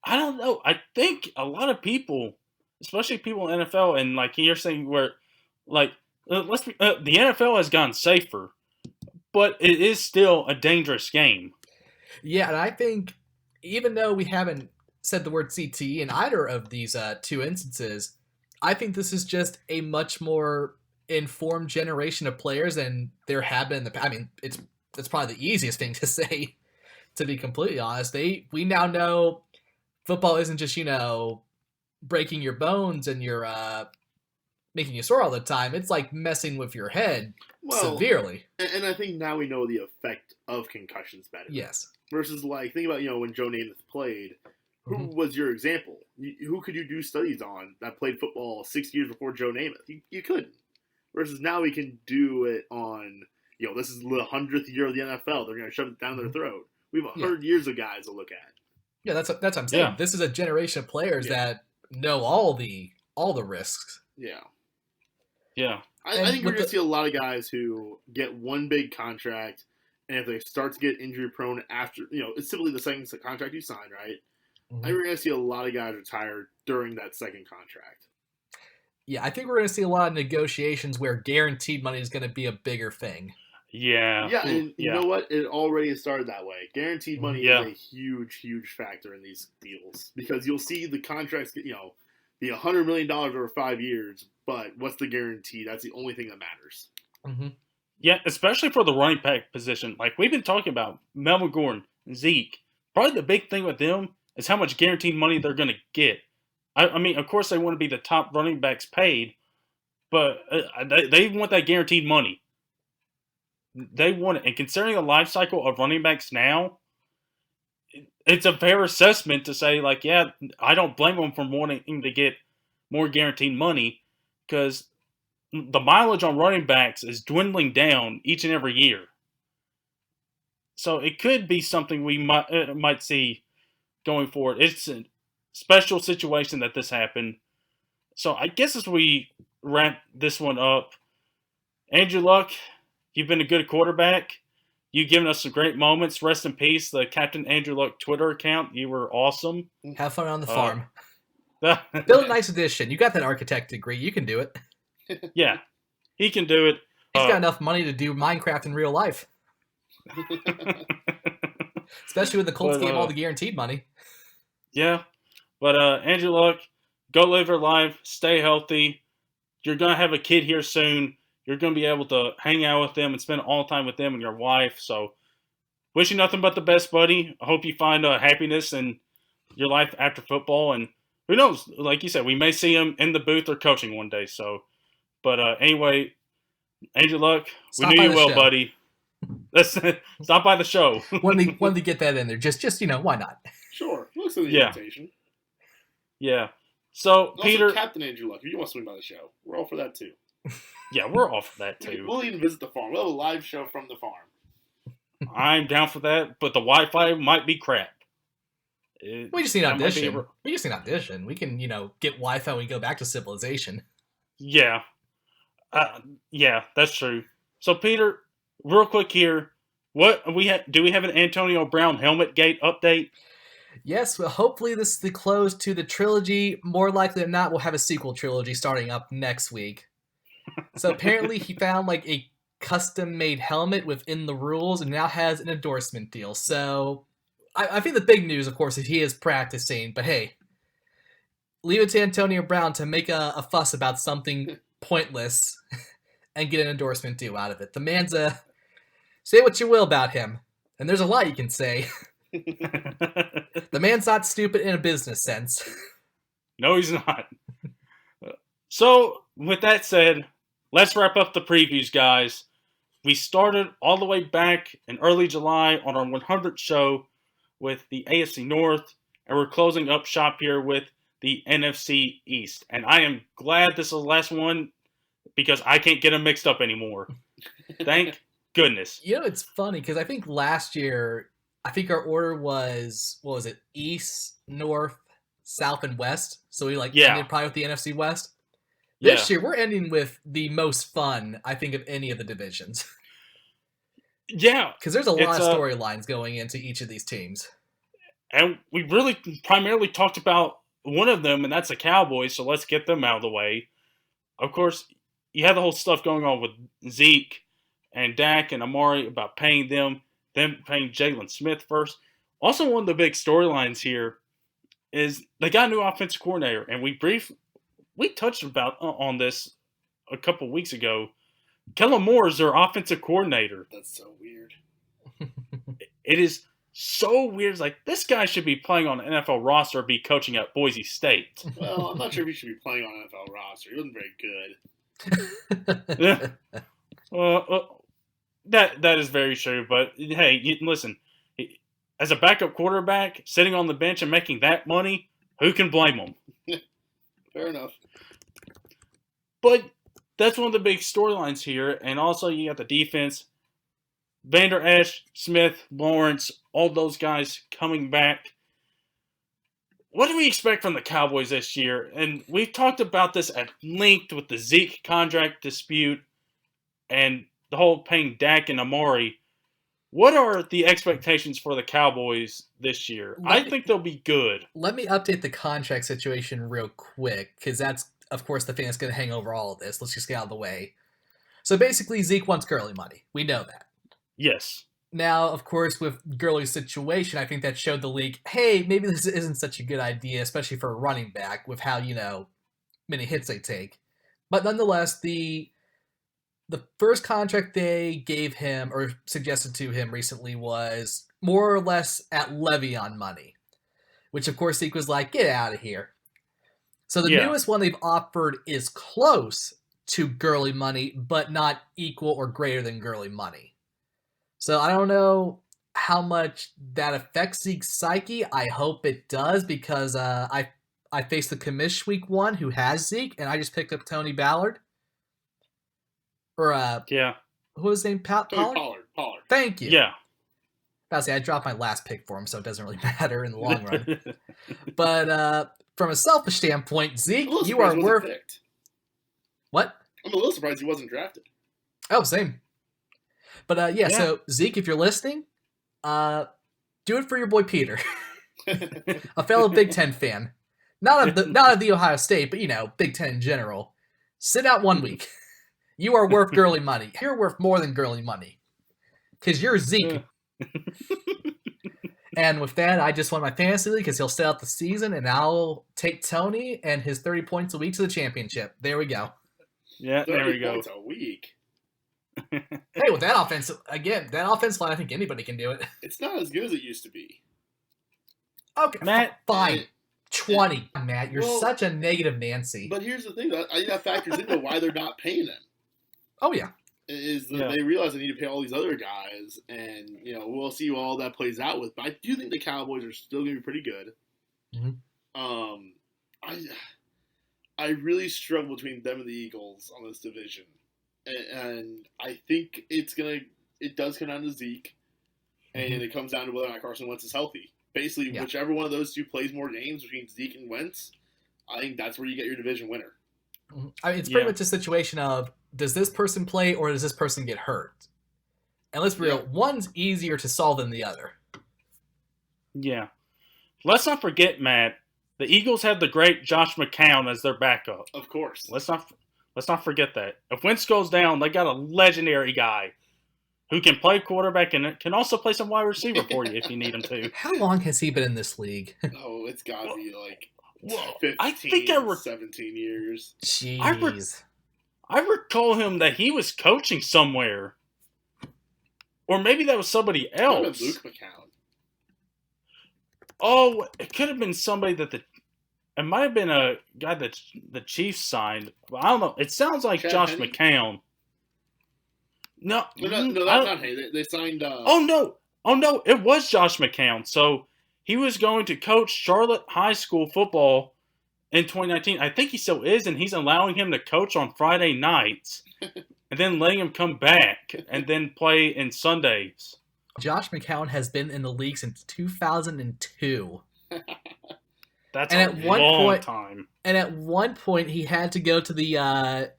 I don't know. I think a lot of people, especially people in NFL, and like you're saying, where like the NFL has gone safer, but it is still a dangerous game. Yeah, and I think even though we haven't said the word CTE in either of these two instances, I think this is just a much more informed generation of players than there have been in the past. I mean, it's probably the easiest thing to say, to be completely honest. We now know football isn't just, breaking your bones and you're making you sore all the time. It's like messing with your head severely. And I think now we know the effect of concussions better. Yes. Versus, like, think about, when Joe Namath played. Who was your example? Who could you do studies on that played football 6 years before Joe Namath? You couldn't. Versus now we can do it on, this is the 100th year of the NFL. They're going to shove it down their throat. We have 100 years of guys to look at. Yeah, that's what I'm saying. Yeah. This is a generation of players that know all the risks. Yeah. Yeah. I think we're going to see a lot of guys who get one big contract, and if they start to get injury prone after, it's simply the second contract you sign, right? Mm-hmm. I think we're going to see a lot of guys retire during that second contract. Yeah, I think we're going to see a lot of negotiations where guaranteed money is going to be a bigger thing. Yeah. Yeah, and you know what? It already started that way. Guaranteed money is a huge, huge factor in these deals because you'll see the contracts get, be $100 million over 5 years, but what's the guarantee? That's the only thing that matters. Mm-hmm. Yeah, especially for the running back position. Like we've been talking about, Melvin Gordon, Zeke. Probably the big thing with them is how much guaranteed money they're going to get. I mean, of course they want to be the top running backs paid, but they want that guaranteed money. They want it. And considering the life cycle of running backs now, it's a fair assessment to say, like, yeah, I don't blame them for wanting to get more guaranteed money because the mileage on running backs is dwindling down each and every year. So it could be something we might see going forward. It's a special situation that this happened. So I guess as we wrap this one up, Andrew Luck, you've been a good quarterback. You've given us some great moments. Rest in peace, the Captain Andrew Luck Twitter account. You were awesome. Have fun on the farm. Build a nice addition. You got that architect degree. You can do it. Yeah, he can do it. He's got enough money to do Minecraft in real life. Especially when the Colts gave all the guaranteed money. Yeah. But Andrew Luck, go live your life. Stay healthy. You're going to have a kid here soon. You're going to be able to hang out with them and spend all the time with them and your wife. So, wish you nothing but the best, buddy. I hope you find happiness in your life after football. And who knows? Like you said, we may see him in the booth or coaching one day. So, but anyway, Andrew Luck, we knew you well, buddy. Let's stop by the show. Wanted to get that in there. Just why not? Sure. Looks like the invitation. Yeah. So, Also, Peter, Captain Andrew Luck, if you want to swing by the show, we're all for that too. yeah, we're off of that too. We'll even visit the farm. We'll have a live show from the farm. I'm down for that, but the Wi-Fi might be crap. We just need an audition. We just need an audition. We can, get Wi-Fi when we go back to civilization. Yeah. Yeah, that's true. So, Peter, real quick here, do we have an Antonio Brown helmet gate update? Yes, well, hopefully this is the close to the trilogy. More likely than not, we'll have a sequel trilogy starting up next week. So apparently he found like a custom-made helmet within the rules and now has an endorsement deal. So I think the big news, of course, is he is practicing. But hey, leave it to Antonio Brown to make a fuss about something pointless and get an endorsement deal out of it. The man's say what you will about him, and there's a lot you can say. The man's not stupid in a business sense. No, he's not. So, with that said, let's wrap up the previews, guys. We started all the way back in early July on our 100th show with the AFC North, and we're closing up shop here with the NFC East. And I am glad this is the last one because I can't get them mixed up anymore. Thank goodness. It's funny because I think last year, our order was, what was it, East, North, South, and West. So we ended probably with the NFC West. This year, we're ending with the most fun, I think, of any of the divisions. Yeah. Because there's a lot of storylines going into each of these teams. And we really primarily talked about one of them, and that's the Cowboys, so let's get them out of the way. Of course, you have the whole stuff going on with Zeke and Dak and Amari about paying them, then paying Jalen Smith first. Also, one of the big storylines here is they got a new offensive coordinator, and we touched on this a couple weeks ago. Kellen Moore is their offensive coordinator. That's so weird. It is so weird. It's like, this guy should be playing on an NFL roster or be coaching at Boise State. Well, I'm not sure if he should be playing on an NFL roster. He wasn't very good. That is very true. But, hey, listen, as a backup quarterback, sitting on the bench and making that money, who can blame him? Fair enough. But that's one of the big storylines here. And also you got the defense. Vander Esch, Smith, Lawrence, all those guys coming back. What do we expect from the Cowboys this year? And we've talked about this at length with the Zeke contract dispute and the whole paying Dak and Amari. What are the expectations for the Cowboys this year? I think they'll be good. Let me update the contract situation real quick, because that's, of course, the thing that's going to hang over all of this. Let's just get out of the way. So basically, Zeke wants Gurley money. We know that. Yes. Now, of course, with Gurley's situation, I think that showed the league, hey, maybe this isn't such a good idea, especially for a running back with how, many hits they take. But nonetheless, the first contract they gave him or suggested to him recently was more or less at Le'Veon money, which of course Zeke was like, get out of here. So the newest one they've offered is close to Gurley money, but not equal or greater than Gurley money. So I don't know how much that affects Zeke's psyche. I hope it does, because I faced the commish week 1 who has Zeke, and I just picked up Tony Ballard. Or, who was his name? Pollard? Pollard. Thank you. Yeah. I dropped my last pick for him, so it doesn't really matter in the long run. But from a selfish standpoint, Zeke, you are worth... Picked. What? I'm a little surprised he wasn't drafted. Oh, same. But, so, Zeke, if you're listening, do it for your boy Peter. A fellow Big Ten fan. Not of the Ohio State, but, Big Ten in general. Sit out 1 week. You are worth Gurley money. You're worth more than Gurley money. Because you're Zeke. And with that, I just won my fantasy league because he'll stay out the season, and I'll take Tony and his 30 points a week to the championship. There we go. Yeah, there we go. 30 points a week. Hey, with that offense, again, line, I think anybody can do it. It's not as good as it used to be. Okay, Matt, fine. 20. Matt, you're such a negative Nancy. But here's the thing. I think that factors into why they're not paying him. Oh, yeah. Is that they realize they need to pay all these other guys, and we'll see how all that plays out with. But I do think the Cowboys are still going to be pretty good. Mm-hmm. I really struggle between them and the Eagles on this division, and I think it does come down to Zeke, and it comes down to whether or not Carson Wentz is healthy. Basically, whichever one of those two plays more games between Zeke and Wentz, I think that's where you get your division winner. I mean, it's pretty much a situation of, does this person play or does this person get hurt? And let's be real, one's easier to solve than the other. Yeah. Let's not forget, Matt, the Eagles have the great Josh McCown as their backup. Of course. Let's not forget that. If Wentz goes down, they got a legendary guy who can play quarterback and can also play some wide receiver for you if you need him to. How long has he been in this league? Oh, it's got to be like 17 years. Jeez. I recall him that he was coaching somewhere. Or maybe that was somebody else. Luke McCown. Oh, it could have been somebody it might have been a guy that the Chiefs signed. I don't know. It sounds like Chad Josh Henne? McCown. No, that's not Hay. They signed. Oh no! It was Josh McCown. So he was going to coach Charlotte High School football in 2019. I think he still is, and he's allowing him to coach on Friday nights, and then letting him come back and then play in Sundays. Josh McCown has been in the league since 2002. That's a long time. And at one point, he had to go to the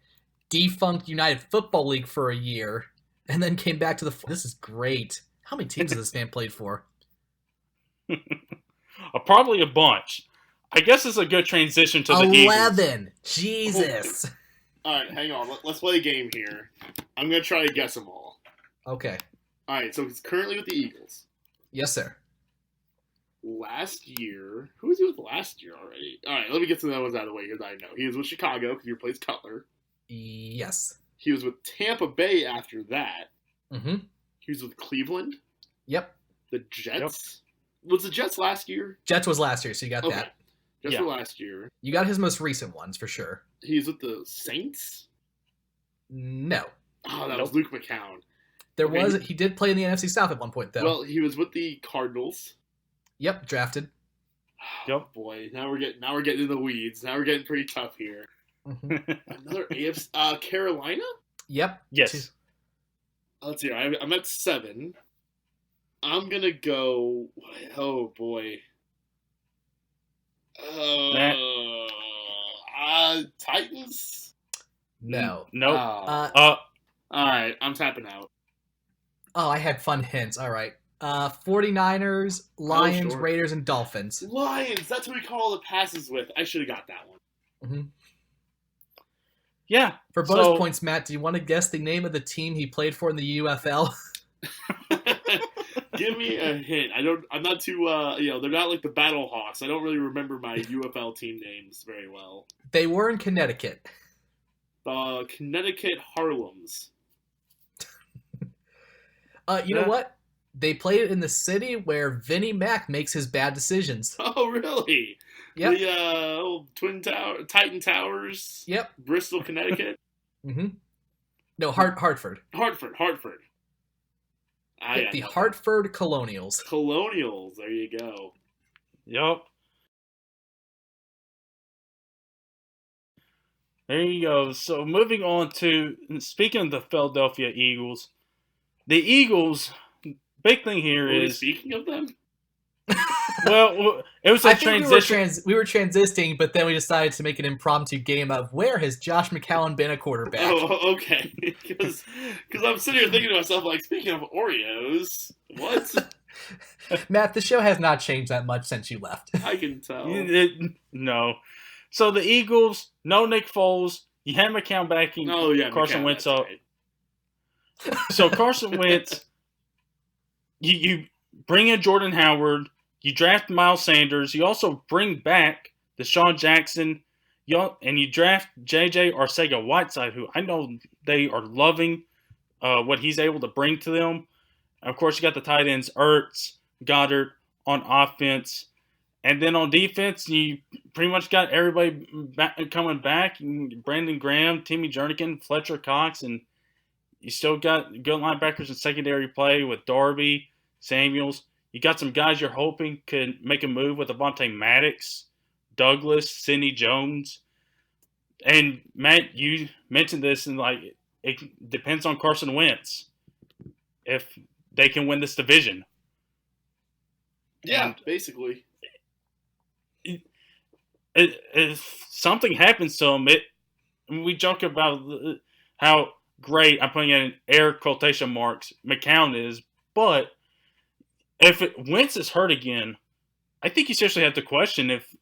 defunct United Football League for a year, and then came back to the... This is great. How many teams has this man played for? Probably a bunch. I guess it's a good transition to the Eagles. 11! Jesus! All right, hang on. Let's play a game here. I'm going to try to guess them all. Okay. All right, so he's currently with the Eagles. Yes, sir. Last year... Who was he with last year already? All right, let me get some of those out of the way because I know. He was with Chicago because he replaced Cutler. Yes. He was with Tampa Bay after that. Mm-hmm. He was with Cleveland. Yep. The Jets. Yep. Was the Jets last year? Jets was last year, so you got that. Jets were last year. You got his most recent ones, for sure. He was with the Saints? No. Oh, that was Luke McCown. He did play in the NFC South at one point, though. Well, he was with the Cardinals. Yep, drafted. Yep. Boy, now we're getting in the weeds. Now we're getting pretty tough here. Mm-hmm. Another AFC Carolina? Yep. Yes. Let's see. I'm at 7. I'm gonna go. Oh boy. Titans? No. Nope. All right, I'm tapping out. Oh, I had fun hints. All right. 49ers, Lions, Raiders, and Dolphins. Lions. That's what we call the passes with. I should have got that one. Mm-hmm. Yeah. For bonus points, Matt, do you want to guess the name of the team he played for in the UFL? Give me a hint. I'm not too. They're not like the Battle Hawks. I don't really remember my UFL team names very well. They were in Connecticut. Connecticut Harlems. You know what? They played in the city where Vinnie Mac makes his bad decisions. Oh, really? Yep. The old Titan Towers. Yep. Bristol, Connecticut. Mm-hmm. No, Hartford. Hartford. The Hartford Colonials. Colonials. There you go. Yep. There you go. So moving on to, speaking of the Philadelphia Eagles, the Eagles, big thing here is... Speaking of them? Well, it was a transition. We were transitioning, but then we decided to make an impromptu game of where has Josh McCown been a quarterback? Oh, okay. Because I'm sitting here thinking to myself, like, speaking of Oreos, what? Matt, the show has not changed that much since you left. I can tell. No. So the Eagles, no Nick Foles. You had McCown backing Carson Wentz up. Right. So Carson Wentz, you bring in Jordan Howard. You draft Miles Sanders. You also bring back Deshaun Jackson. And you draft J.J. Arcega-Whiteside, who I know they are loving what he's able to bring to them. And of course, you got the tight ends, Ertz, Goddard on offense. And then on defense, you pretty much got everybody coming back. Brandon Graham, Timmy Jernigan, Fletcher Cox, and you still got good linebackers in secondary play with Darby, Samuels. You got some guys you're hoping could make a move with Avonte Maddox, Douglas, Sidney Jones. And Matt, you mentioned this, and like it depends on Carson Wentz if they can win this division. Yeah, And basically. If something happens to him, we joke about how great, I'm putting in air quotation marks, McCown is, but if Wentz is hurt again, I think you seriously have to question if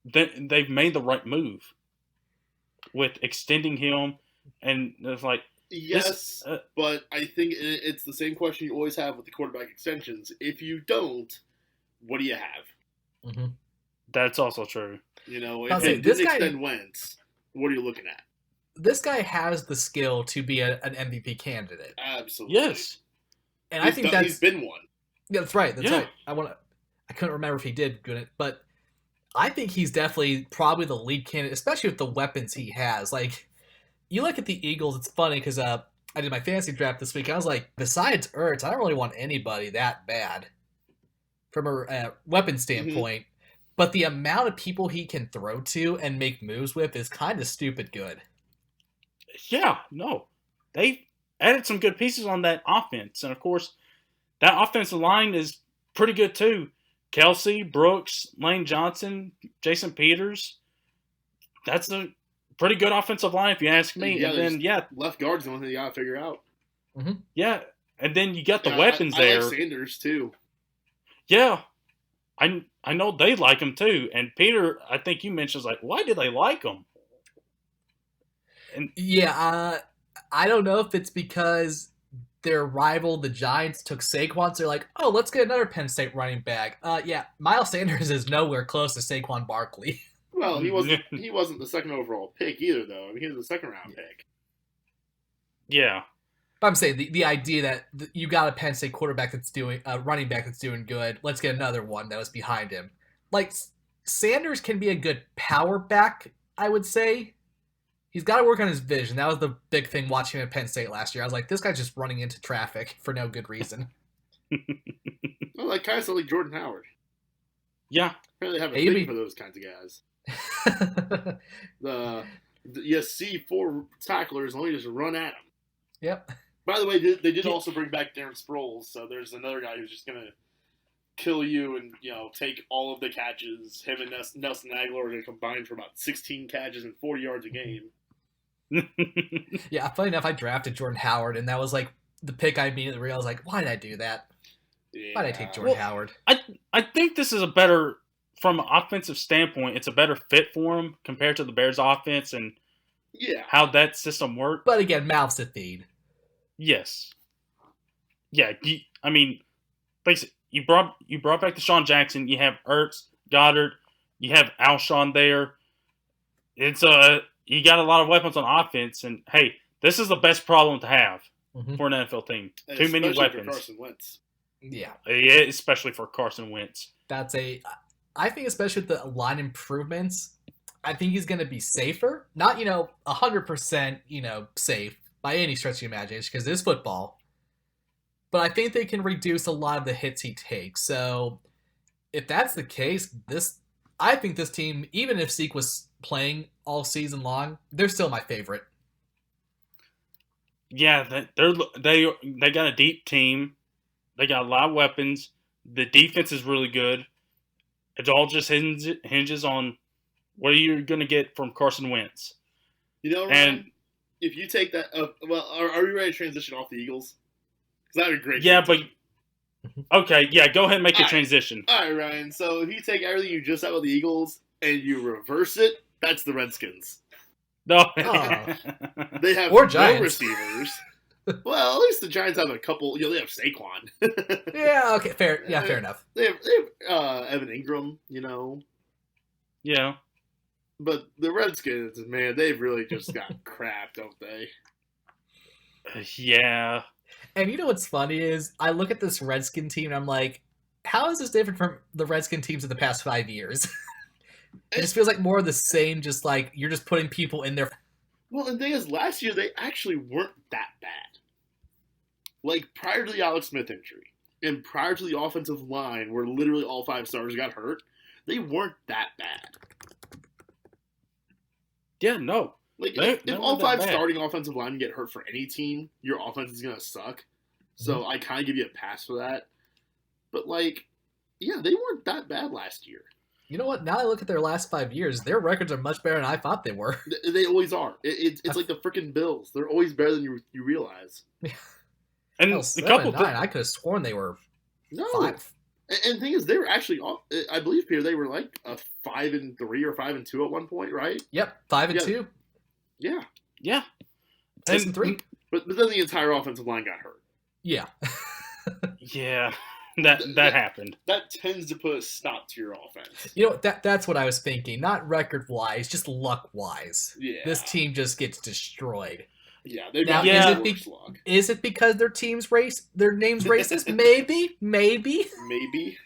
they've made the right move with extending him. And it's like, yes, but I think it's the same question you always have with the quarterback extensions. If you don't, what do you have? Mm-hmm. That's also true. You know, if you didn't extend Wentz, what are you looking at? This guy has the skill to be an MVP candidate. Absolutely. Yes. And I think he's been one. Yeah, that's right. That's right. I couldn't remember if he did good it, but I think he's definitely probably the lead candidate, especially with the weapons he has. Like, you look at the Eagles, it's funny because I did my fantasy draft this week. I was like, besides Ertz, I don't really want anybody that bad from a weapon standpoint. Mm-hmm. But the amount of people he can throw to and make moves with is kind of stupid good. Yeah, no. They added some good pieces on that offense. And, of course, that offensive line is pretty good, too. Kelsey, Brooks, Lane Johnson, Jason Peters. That's a pretty good offensive line, if you ask me. Yeah, and then, left guard's the one thing you got to figure out. Mm-hmm. Yeah, and then you got the weapons there. I like Sanders, too. Yeah. I know they like him, too. And Peter, I think you mentioned, was like, why do they like him? And yeah, I don't know if it's because their rival, the Giants, took Saquon, so they're like, oh, let's get another Penn State running back. Yeah, Miles Sanders is nowhere close to Saquon Barkley. Well, he wasn't the second overall pick either, though. I mean, he was the second round pick. Yeah. But I'm saying the idea that you got a Penn State quarterback that's doing a running back that's doing good. Let's get another one that was behind him. Like, Sanders can be a good power back, I would say. He's got to work on his vision. That was the big thing watching him at Penn State last year. I was like, this guy's just running into traffic for no good reason. Well, like kind of like Jordan Howard. Yeah. Apparently have a thing for those kinds of guys. You see 4 tacklers and only just run at them. Yep. By the way, they did also bring back Darren Sproles, so there's another guy who's just going to kill you and, take all of the catches. Him and Nelson Aguilar are going to combine for about 16 catches and 40 yards a game. Yeah, funny enough, I drafted Jordan Howard, and that was like the pick I immediately realized, like, why did I do that? Yeah. Why did I take Jordan Howard? I think this is a better, from an offensive standpoint, it's a better fit for him compared to the Bears' offense and how that system works. But again, mouths to feed. Yes. Yeah, I mean, basically, you brought back Deshaun Jackson. You have Ertz, Goddard. You have Alshon there. It's you got a lot of weapons on offense, and hey, this is the best problem to have for an NFL team. And too many weapons. For Carson Wentz. Yeah, especially for Carson Wentz. I think especially with the line improvements, I think he's going to be safer. Not 100% safe by any stretch of the imagination because it is football. But I think they can reduce a lot of the hits he takes. So if that's the case, I think this team, even if Zeke was playing all season long, they're still my favorite. Yeah, they got a deep team. They got a lot of weapons. The defense is really good. It all just hinges on what are you going to get from Carson Wentz. Ryan, if you take that, are we ready to transition off the Eagles? Because that would be great. Yeah, but okay, yeah, go ahead and make the transition. All right, Ryan. So if you take everything you just said about the Eagles and you reverse it, that's the Redskins. No, they have no receivers. Well, at least the Giants have a couple. They have Saquon. Yeah. Okay. Fair. Yeah. Fair enough. They have Evan Ingram. Yeah. But the Redskins, man, they've really just got crap, don't they? Yeah. And you know what's funny is I look at this Redskin team and I'm like, how is this different from the Redskin teams of the past 5 years? It just feels like more of the same, just like you're just putting people in there. Well, and the thing is, last year they actually weren't that bad. Like, prior to the Alex Smith injury, and prior to the offensive line, where literally all 5 stars got hurt, they weren't that bad. Yeah, no. Like, They if all 5 starting offensive linemen get hurt for any team, your offense is going to suck. So I kind of give you a pass for that. But, like, yeah, they weren't that bad last year. You know what? Now I look at their last 5 years, their records are much better than I thought they were. They always are. It's like the freaking Bills. They're always better than you realize. And Hell, 7-9, I could have sworn they were 5. And the thing is, they were actually, I believe, Peter, they were like a 5-3 or 5-2 at one point, right? Yep, 5-2. Yeah. Yeah. 6-3. But then the entire offensive line got hurt. Yeah. Yeah. That happened. That tends to put a stop to your offense. You know, that's what I was thinking. Not record-wise, just luck-wise. Yeah. This team just gets destroyed. Yeah, they've Now, got luck. Is it because their name's racist? Maybe. Maybe.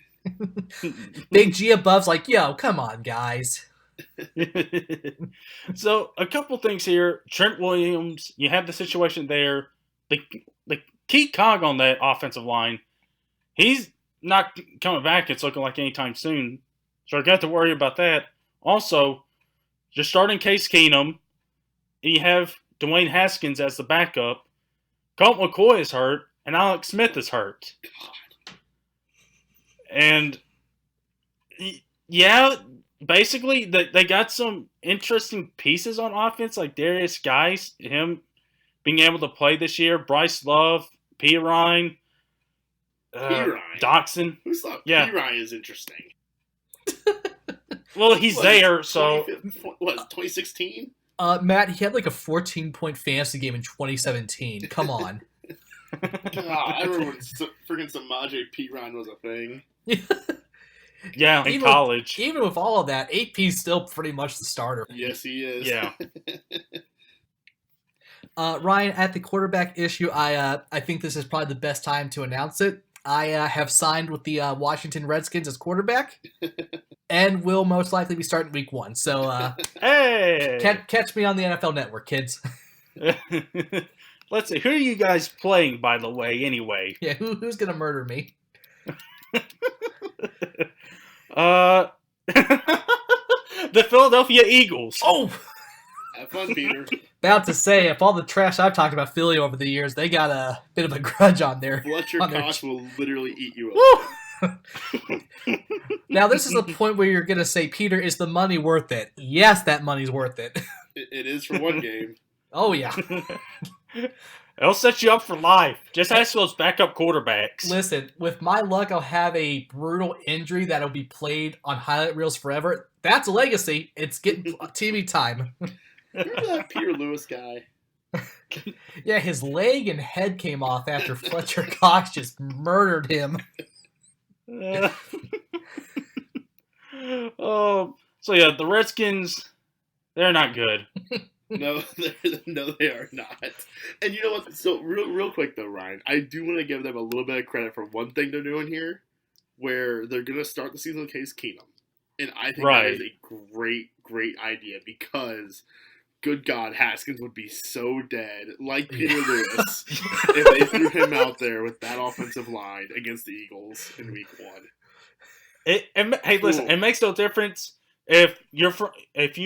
Big G above's like, yo, come on, guys. So, a couple things here. Trent Williams, you have the situation there. The key cog on that offensive line, he's not coming back. It's looking like anytime soon. So, I got to worry about that. Also, you're starting Case Keenum. You have Dwayne Haskins as the backup. Colt McCoy is hurt, and Alex Smith is hurt. God. And, yeah, basically, they got some interesting pieces on offense, like Darius Geis, him being able to play this year, Bryce Love, Pirine, Doxson. Who's thought Pirine is interesting? Well, he's there, so... What, 2016? Matt, he had like a 14-point fantasy game in 2017. Come on. God, I remember when freaking Samaje Pirine was a thing. Yeah, in college. Even with all of that, AP's still pretty much the starter. Yes, he is. Yeah. Ryan, at the quarterback issue, I think this is probably the best time to announce it. I have signed with the Washington Redskins as quarterback, and will most likely be starting week 1. So, hey, catch me on the NFL Network, kids. Let's see. Who are you guys playing, by the way? Anyway, yeah, who's gonna murder me? The Philadelphia Eagles. Oh, have fun, Peter. About to say, if all the trash I've talked about Philly over the years, they got a bit of a grudge on there. Fletcher Cox will literally eat you up. Now, this is a point where you're going to say, Peter, is the money worth it? Yes, that money's worth it. It is for one game. Oh, yeah. It'll set you up for life. Just ask those backup quarterbacks. Listen, with my luck, I'll have a brutal injury that'll be played on highlight reels forever. That's a legacy. It's getting TV time. Remember that Peter Lewis guy? Yeah, his leg and head came off after Fletcher Cox just murdered him. So yeah, the Redskins, they're not good. No, they are not. And you know what? So real quick though, Ryan, I do want to give them a little bit of credit for one thing they're doing here, where they're going to start the season with Case Keenum, and I think that is a great idea because, good God, Haskins would be so dead, like Peter Lewis, if they threw him out there with that offensive line against the Eagles in Week 1. Hey, listen, it makes no difference if you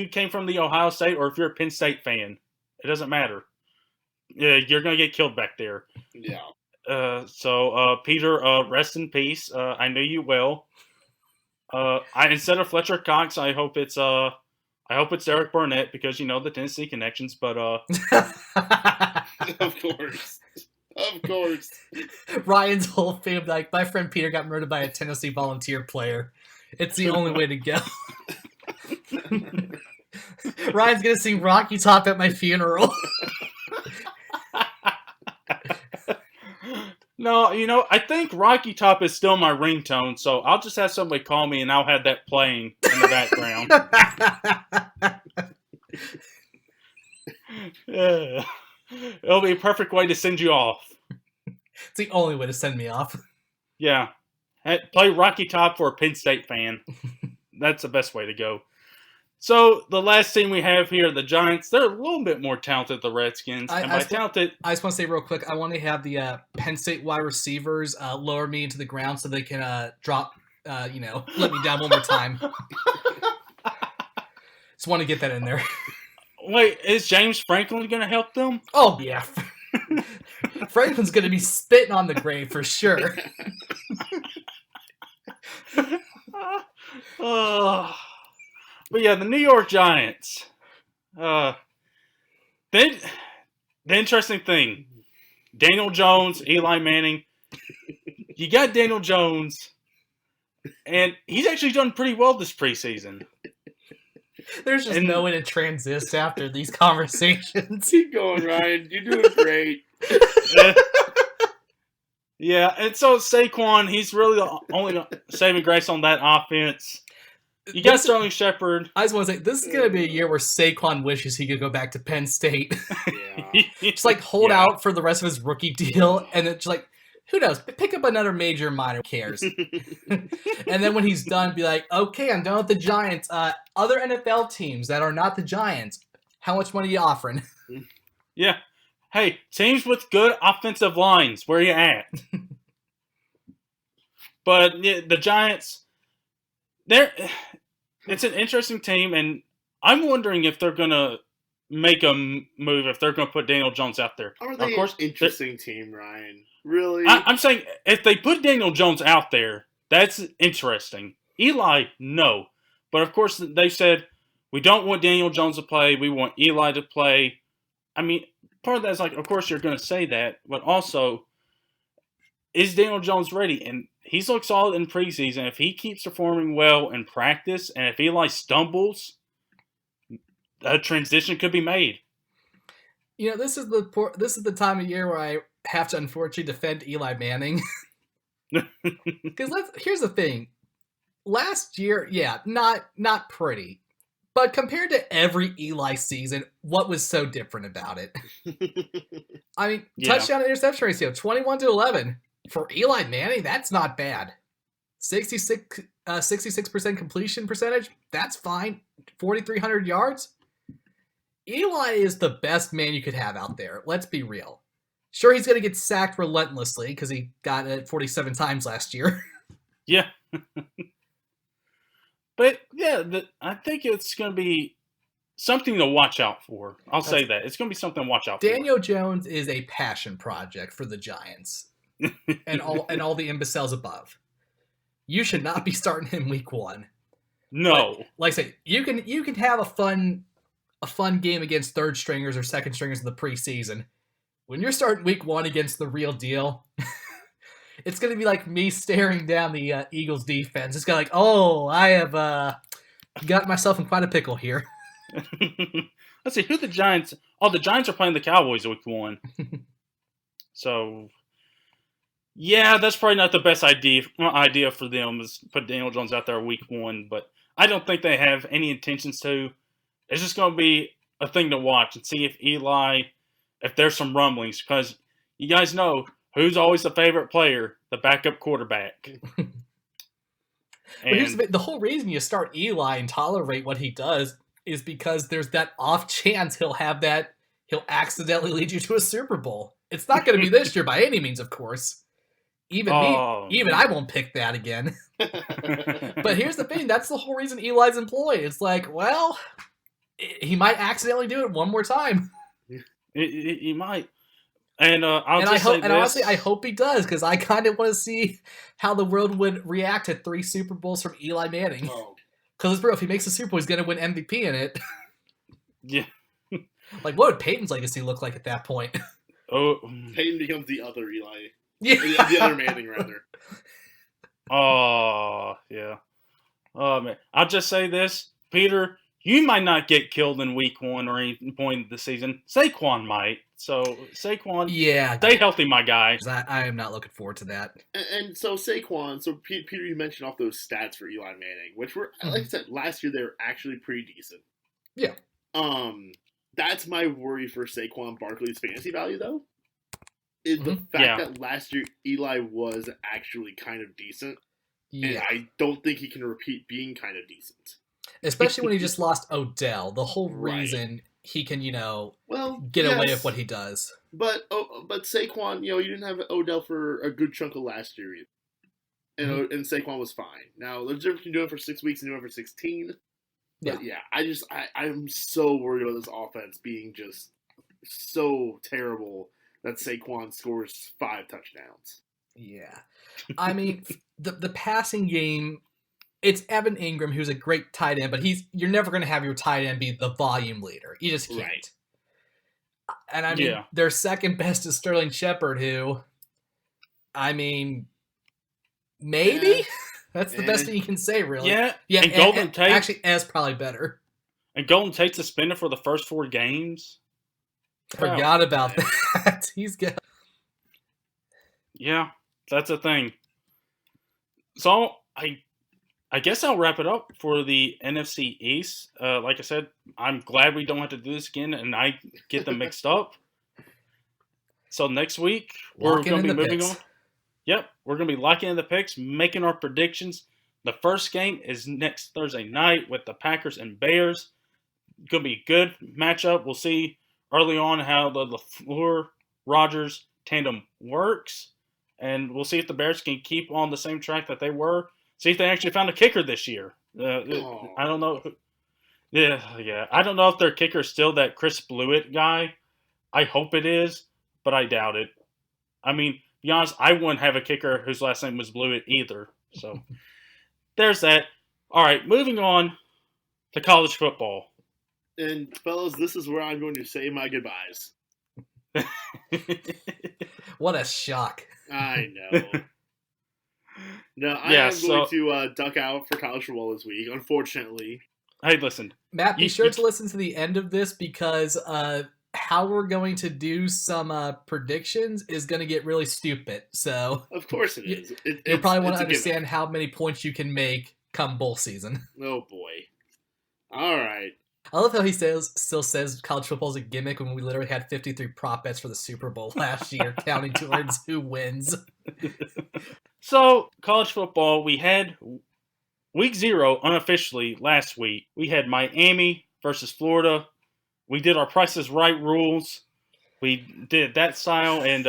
came from the Ohio State or if you're a Penn State fan. It doesn't matter. Yeah, you're gonna get killed back there. Yeah. So Peter, rest in peace. I knew you well. Instead of Fletcher Cox, I hope it's Derek Burnett because you know the Tennessee connections. But Of course. Ryan's whole fame, like, my friend Peter got murdered by a Tennessee Volunteer player. It's the only way to go. Ryan's gonna sing Rocky Top at my funeral. No, I think Rocky Top is still my ringtone, so I'll just have somebody call me and I'll have that playing in the background. Yeah. It'll be a perfect way to send you off. It's the only way to send me off. Yeah. Play Rocky Top for a Penn State fan. That's the best way to go. So, the last team we have here, the Giants, they're a little bit more talented than the Redskins. I I just want to say real quick, I want to have the Penn State wide receivers lower me into the ground so they can drop, let me down one more time. Just want to get that in there. Wait, is James Franklin going to help them? Oh, yeah. Franklin's going to be spitting on the grave for sure. But yeah, the New York Giants. The interesting thing, Daniel Jones, Eli Manning. You got Daniel Jones, and he's actually done pretty well this preseason. There's just no way to transition after these conversations. Keep going, Ryan. You're doing great. Yeah, and so Saquon, he's really the only saving grace on that offense. You got Sterling Shepard. I just want to say, this is going to be a year where Saquon wishes he could go back to Penn State. Yeah. Just like hold out for the rest of his rookie deal, and then just like, who knows? Pick up another major minor, who cares? And then when he's done, be like, okay, I'm done with the Giants. Other NFL teams that are not the Giants, how much money are you offering? Yeah. Hey, teams with good offensive lines, where you at? But yeah, the Giants, it's an interesting team, and I'm wondering if they're going to make a move, if they're going to put Daniel Jones out there. Are they an interesting team, Ryan? Really? I'm saying if they put Daniel Jones out there, that's interesting. Eli, no. But of course, they said, we don't want Daniel Jones to play. We want Eli to play. I mean, part of that is like, of course you're going to say that. But also, is Daniel Jones ready? And he's looked solid in preseason. If he keeps performing well in practice, and if Eli stumbles, a transition could be made. You know, this is the time of year where I have to unfortunately defend Eli Manning. Because here's the thing. Last year, yeah, not pretty. But compared to every Eli season, what was so different about it? I mean, touchdown to interception ratio, 21-11. For Eli Manning, that's not bad. 66% completion percentage, that's fine. 4,300 yards. Eli is the best man you could have out there. Let's be real. Sure, he's going to get sacked relentlessly because he got it 47 times last year. Yeah. But, yeah, I think it's going to be something to watch out for. I'll say that. It's going to be something to watch out for. Daniel Jones is a passion project for the Giants and all the imbeciles above. You should not be starting him week 1. No. Like I say, you can have a fun game against third stringers or second stringers in the preseason. When you're starting week 1 against the real deal, it's going to be like me staring down the Eagles defense. It's going to like, oh, I have got myself in quite a pickle here. Let's see, who the Giants... Oh, the Giants are playing the Cowboys week 1. So, yeah, that's probably not the best idea for them is put Daniel Jones out there week 1. But I don't think they have any intentions to. It's just going to be a thing to watch and see if there's some rumblings. Because you guys know who's always the favorite player? The backup quarterback. And the whole reason you start Eli and tolerate what he does is because there's that off chance he'll accidentally lead you to a Super Bowl. It's not going to be this year by any means, of course. Even I won't pick that again. But here's the thing. That's the whole reason Eli's employed. It's like, well, he might accidentally do it one more time. He might. And honestly, I hope he does, because I kind of want to see how the world would react to 3 Super Bowls from Eli Manning. Because if he makes a Super Bowl, he's going to win MVP in it. Yeah. Like, what would Peyton's legacy look like at that point? Oh, Peyton becomes the other Eli. Yeah. The other Manning, rather. Oh, yeah. Oh, man. I'll just say this. Peter, you might not get killed in week 1 or any point of the season. Saquon might. So, Saquon, stay healthy, my guy. I am not looking forward to that. And so, Saquon, Peter, you mentioned off those stats for Eli Manning, which were, like I said, last year they were actually pretty decent. Yeah. That's my worry for Saquon Barkley's fantasy value, though, is the fact that last year Eli was actually kind of decent. Yeah. And I don't think he can repeat being kind of decent. Especially when he just lost Odell. The whole reason he can, get away with what he does. But Saquon, you didn't have Odell for a good chunk of last year either. And Saquon was fine. Now, there's a difference between doing it for 6 weeks and doing it for 16. But I'm so worried about this offense being just so terrible that Saquon scores 5 touchdowns. Yeah. I mean, the passing game, it's Evan Ingram, who's a great tight end, but you're never going to have your tight end be the volume leader. You just can't. Right. And I mean, their second best is Sterling Shepard, who, I mean, maybe that's the best thing you can say, really. Yeah. Yeah. And Golden Tate actually, is probably better. And Golden Tate suspended for the first 4 games. Forgot about that. He's good. Yeah, that's a thing. So I guess I'll wrap it up for the NFC East. Like I said, I'm glad we don't have to do this again, and I get them mixed up. So next week we're going to be moving on. Yep, we're going to be locking in the picks, making our predictions. The first game is next Thursday night with the Packers and Bears. Going to be a good matchup. We'll see early on how the LaFleur-Rodgers tandem works, and we'll see if the Bears can keep on the same track that they were. See if they actually found a kicker this year. I don't know. Yeah. I don't know if their kicker is still that Chris Blewett guy. I hope it is, but I doubt it. I mean, to be honest, I wouldn't have a kicker whose last name was Blewett either. So there's that. All right, moving on to college football. And, fellas, this is where I'm going to say my goodbyes. What a shock. I know. No, I am going to duck out for college football this week, unfortunately. Hey, listen. Matt, be sure to listen to the end of this because how we're going to do some predictions is going to get really stupid. So of course it is. You'll probably want to understand how many points you can make come bowl season. Oh, boy. All right. I love how he still says college football is a gimmick when we literally had 53 prop bets for the Super Bowl last year, counting towards who wins. So, college football, we had week 0 unofficially last week. We had Miami versus Florida. We did our Price is Right rules. We did that style. And,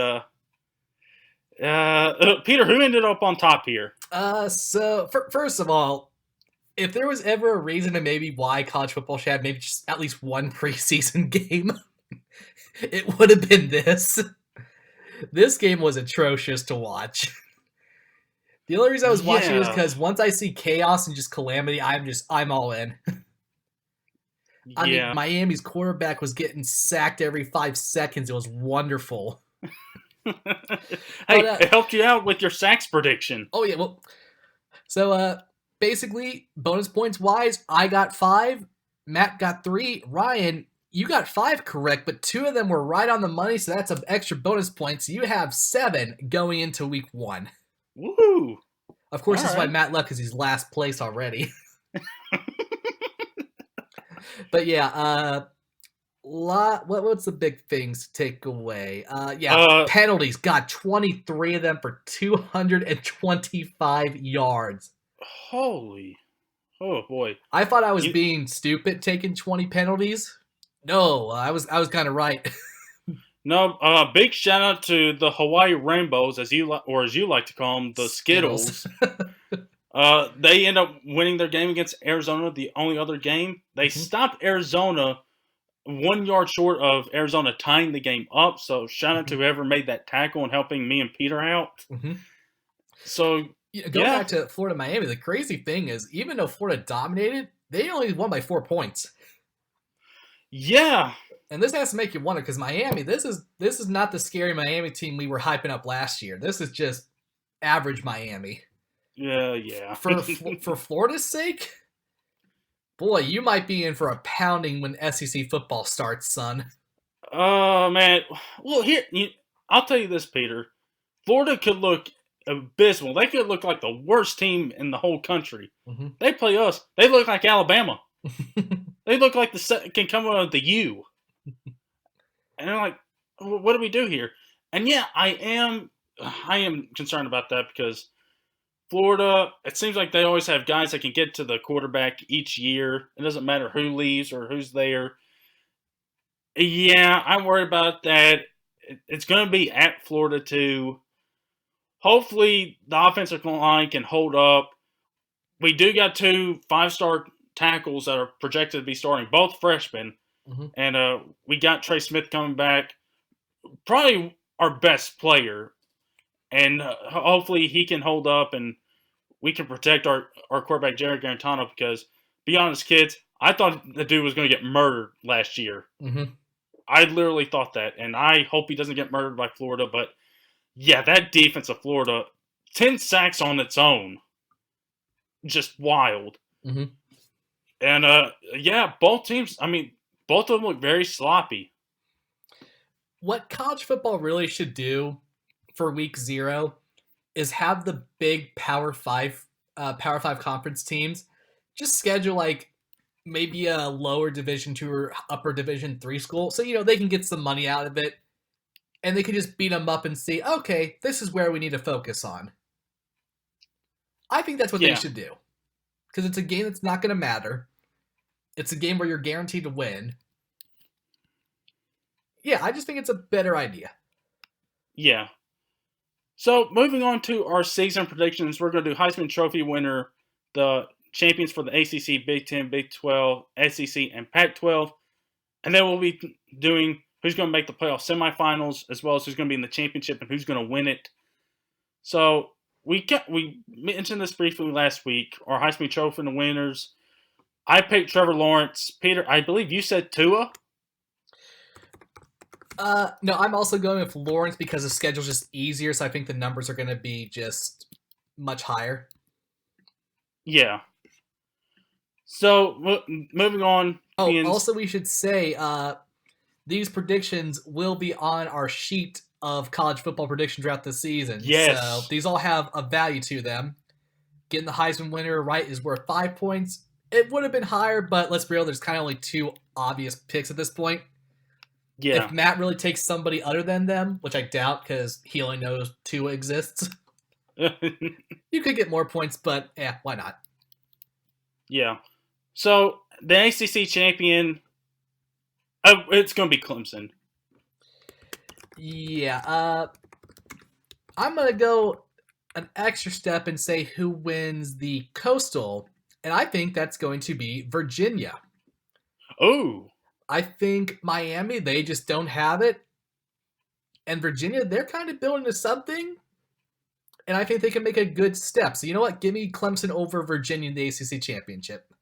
Peter, who ended up on top here? So, first of all, if there was ever a reason to maybe why college football should have maybe just at least one preseason game, it would have been this. This game was atrocious to watch. The only reason I was watching it was because once I see chaos and just calamity, I'm all in. I mean, Miami's quarterback was getting sacked every 5 seconds. It was wonderful. Hey, it helped you out with your sacks prediction. Oh, yeah. Well, so, basically, bonus points wise, I got 5, Matt got 3, Ryan, you got 5 correct, but 2 of them were right on the money, so that's an extra bonus points. So you have 7 going into week 1. Woohoo! Of course, that's why Matt left because he's last place already. But yeah, what's the big things to take away? Penalties. Got 23 of them for 225 yards. Holy. Oh, boy. I thought I was being stupid taking 20 penalties. No, I was kind of right. No, big shout out to the Hawaii Rainbows, as you like to call them, the Skittles. They end up winning their game against Arizona, the only other game. They stopped Arizona 1 yard short of Arizona tying the game up. So shout out to whoever made that tackle and helping me and Peter out. So going back to Florida, Miami, the crazy thing is, even though Florida dominated, they only won by 4 points. Yeah. And this has to make you wonder, because Miami, this is not the scary Miami team we were hyping up last year. This is just average Miami. Yeah. For Florida's sake, boy, you might be in for a pounding when SEC football starts, son. Oh, man. Well, I'll tell you this, Peter. Florida could look abysmal. They could look like the worst team in the whole country. They play us. They look like Alabama. They look like can come out of the U. And they're like, what do we do here? And yeah, I am concerned about that because Florida, it seems like they always have guys that can get to the quarterback each year. It doesn't matter who leaves or who's there. Yeah, I'm worried about that. It's going to be at Florida too. Hopefully the offensive line can hold up. We do got 2 5-star tackles that are projected to be starting, both freshmen. Mm-hmm. And we got Trey Smith coming back, probably our best player. And hopefully he can hold up and we can protect our quarterback, Jared Garantano, because, be honest, kids, I thought the dude was going to get murdered last year. Mm-hmm. I literally thought that, and I hope he doesn't get murdered by Florida. But, yeah, that defense of Florida, 10 sacks on its own, just wild. Mm-hmm. And, yeah, both teams, both of them look very sloppy. What college football really should do for week 0 is have the big Power 5 conference teams just schedule like maybe a lower Division 2 or upper Division 3 school, so they can get some money out of it, and they can just beat them up and see, okay, this is where we need to focus on. I think that's what they should do, because it's a game that's not going to matter. It's a game where you're guaranteed to win. Yeah, I just think it's a better idea. Yeah. So, moving on to our season predictions, we're going to do Heisman Trophy winner, the champions for the ACC, Big 10, Big 12, SEC, and Pac-12. And then we'll be doing who's going to make the playoff semifinals, as well as who's going to be in the championship and who's going to win it. So, we mentioned this briefly last week, our Heisman Trophy winners. I picked Trevor Lawrence. Peter, I believe you said Tua? No, I'm also going with Lawrence because the schedule's just easier, so I think the numbers are going to be just much higher. Yeah. So, moving on. Also we should say, these predictions will be on our sheet of college football predictions throughout the season. Yes. So, these all have a value to them. Getting the Heisman winner right is worth 5 points. It would have been higher, but let's be real, there's kind of only 2 obvious picks at this point. Yeah. If Matt really takes somebody other than them, which I doubt because he only knows Tua exists, you could get more points, but why not? Yeah. So, the ACC champion, it's going to be Clemson. Yeah. I'm going to go an extra step and say who wins the Coastal, and I think that's going to be Virginia. Oh. I think Miami, they just don't have it. And Virginia, they're kind of building to something. And I think they can make a good step. So you know what? Give me Clemson over Virginia in the ACC championship.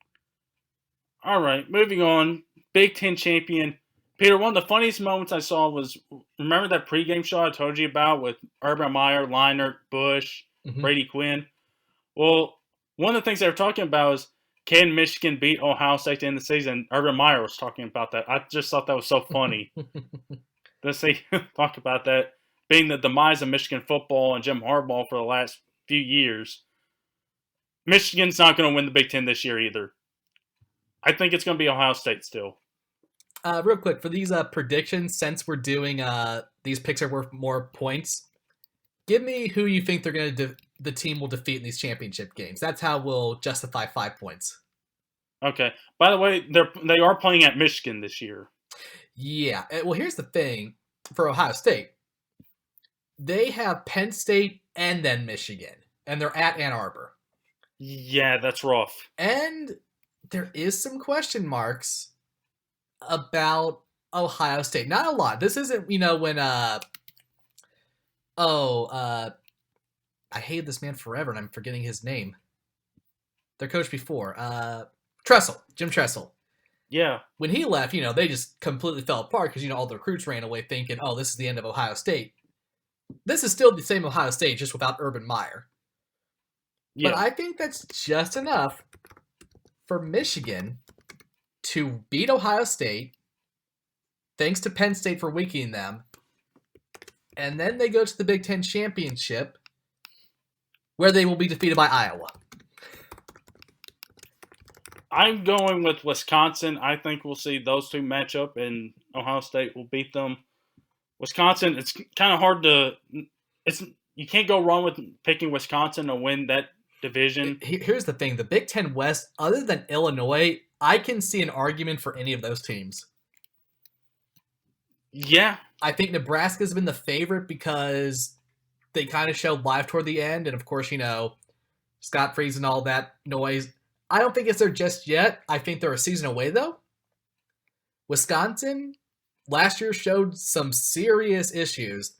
All right, moving on. Big Ten champion. Peter, one of the funniest moments I saw was, remember that pregame show I told you about with Urban Meyer, Leinart, Bush, Brady Quinn? Well, one of the things they were talking about is, can Michigan beat Ohio State at the end of the season? Urban Meyer was talking about that. I just thought that was so funny. Let's see, talk about that being the demise of Michigan football and Jim Harbaugh for the last few years. Michigan's not going to win the Big Ten this year either. I think it's going to be Ohio State still. Real quick, for these predictions, since we're doing these picks are worth more points, give me who you think they're going to the team will defeat in these championship games. That's how we'll justify 5 points. Okay. By the way, they are playing at Michigan this year. Yeah. Well, here's the thing for Ohio State. They have Penn State and then Michigan, and they're at Ann Arbor. Yeah, that's rough. And there is some question marks about Ohio State. Not a lot. This isn't, when I hated this man forever, and I'm forgetting his name. Their coach before. Jim Tressel. Yeah. When he left, they just completely fell apart because, all the recruits ran away thinking, oh, this is the end of Ohio State. This is still the same Ohio State, just without Urban Meyer. Yeah. But I think that's just enough for Michigan to beat Ohio State, thanks to Penn State for weakening them, and then they go to the Big Ten Championship, where they will be defeated by Iowa. I'm going with Wisconsin. I think we'll see those two match up, and Ohio State will beat them. Wisconsin, it's kind of hard to – you can't go wrong with picking Wisconsin to win that division. Here's the thing. The Big Ten West, other than Illinois, I can see an argument for any of those teams. Yeah. I think Nebraska's been the favorite because they kind of showed life toward the end. And, of course, Scott Freeze and all that noise. I don't think it's there just yet. I think they're a season away, though. Wisconsin last year showed some serious issues.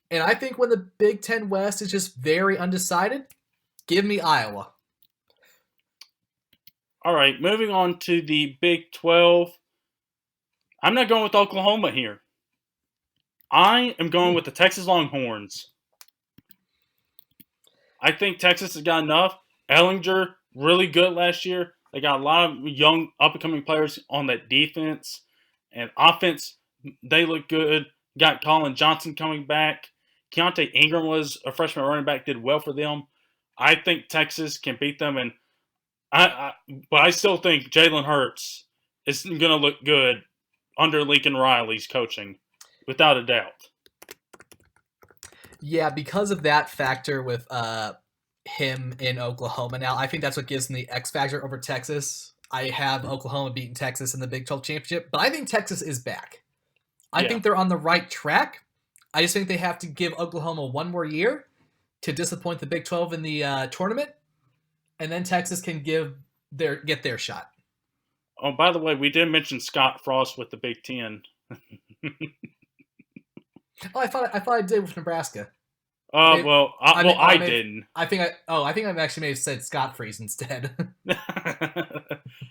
And I think when the Big Ten West is just very undecided, give me Iowa. All right, moving on to the Big 12. I'm not going with Oklahoma here. I am going with the Texas Longhorns. I think Texas has got enough. Ellinger, really good last year. They got a lot of young, up-and-coming players on that defense. And offense, they look good. Got Colin Johnson coming back. Keontae Ingram was a freshman running back, did well for them. I think Texas can beat them, and but I still think Jalen Hurts is going to look good under Lincoln Riley's coaching, without a doubt. Yeah, because of that factor with him in Oklahoma now, I think that's what gives him the X factor over Texas. I have Oklahoma beating Texas in the Big 12 championship, but I think Texas is back. I think they're on the right track. I just think they have to give Oklahoma one more year to disappoint the Big 12 in the tournament, and then Texas can get their shot. Oh, by the way, we did mention Scott Frost with the Big Ten. Oh, I thought I did with Nebraska. I didn't. I think I actually may have said Scott Freeze instead.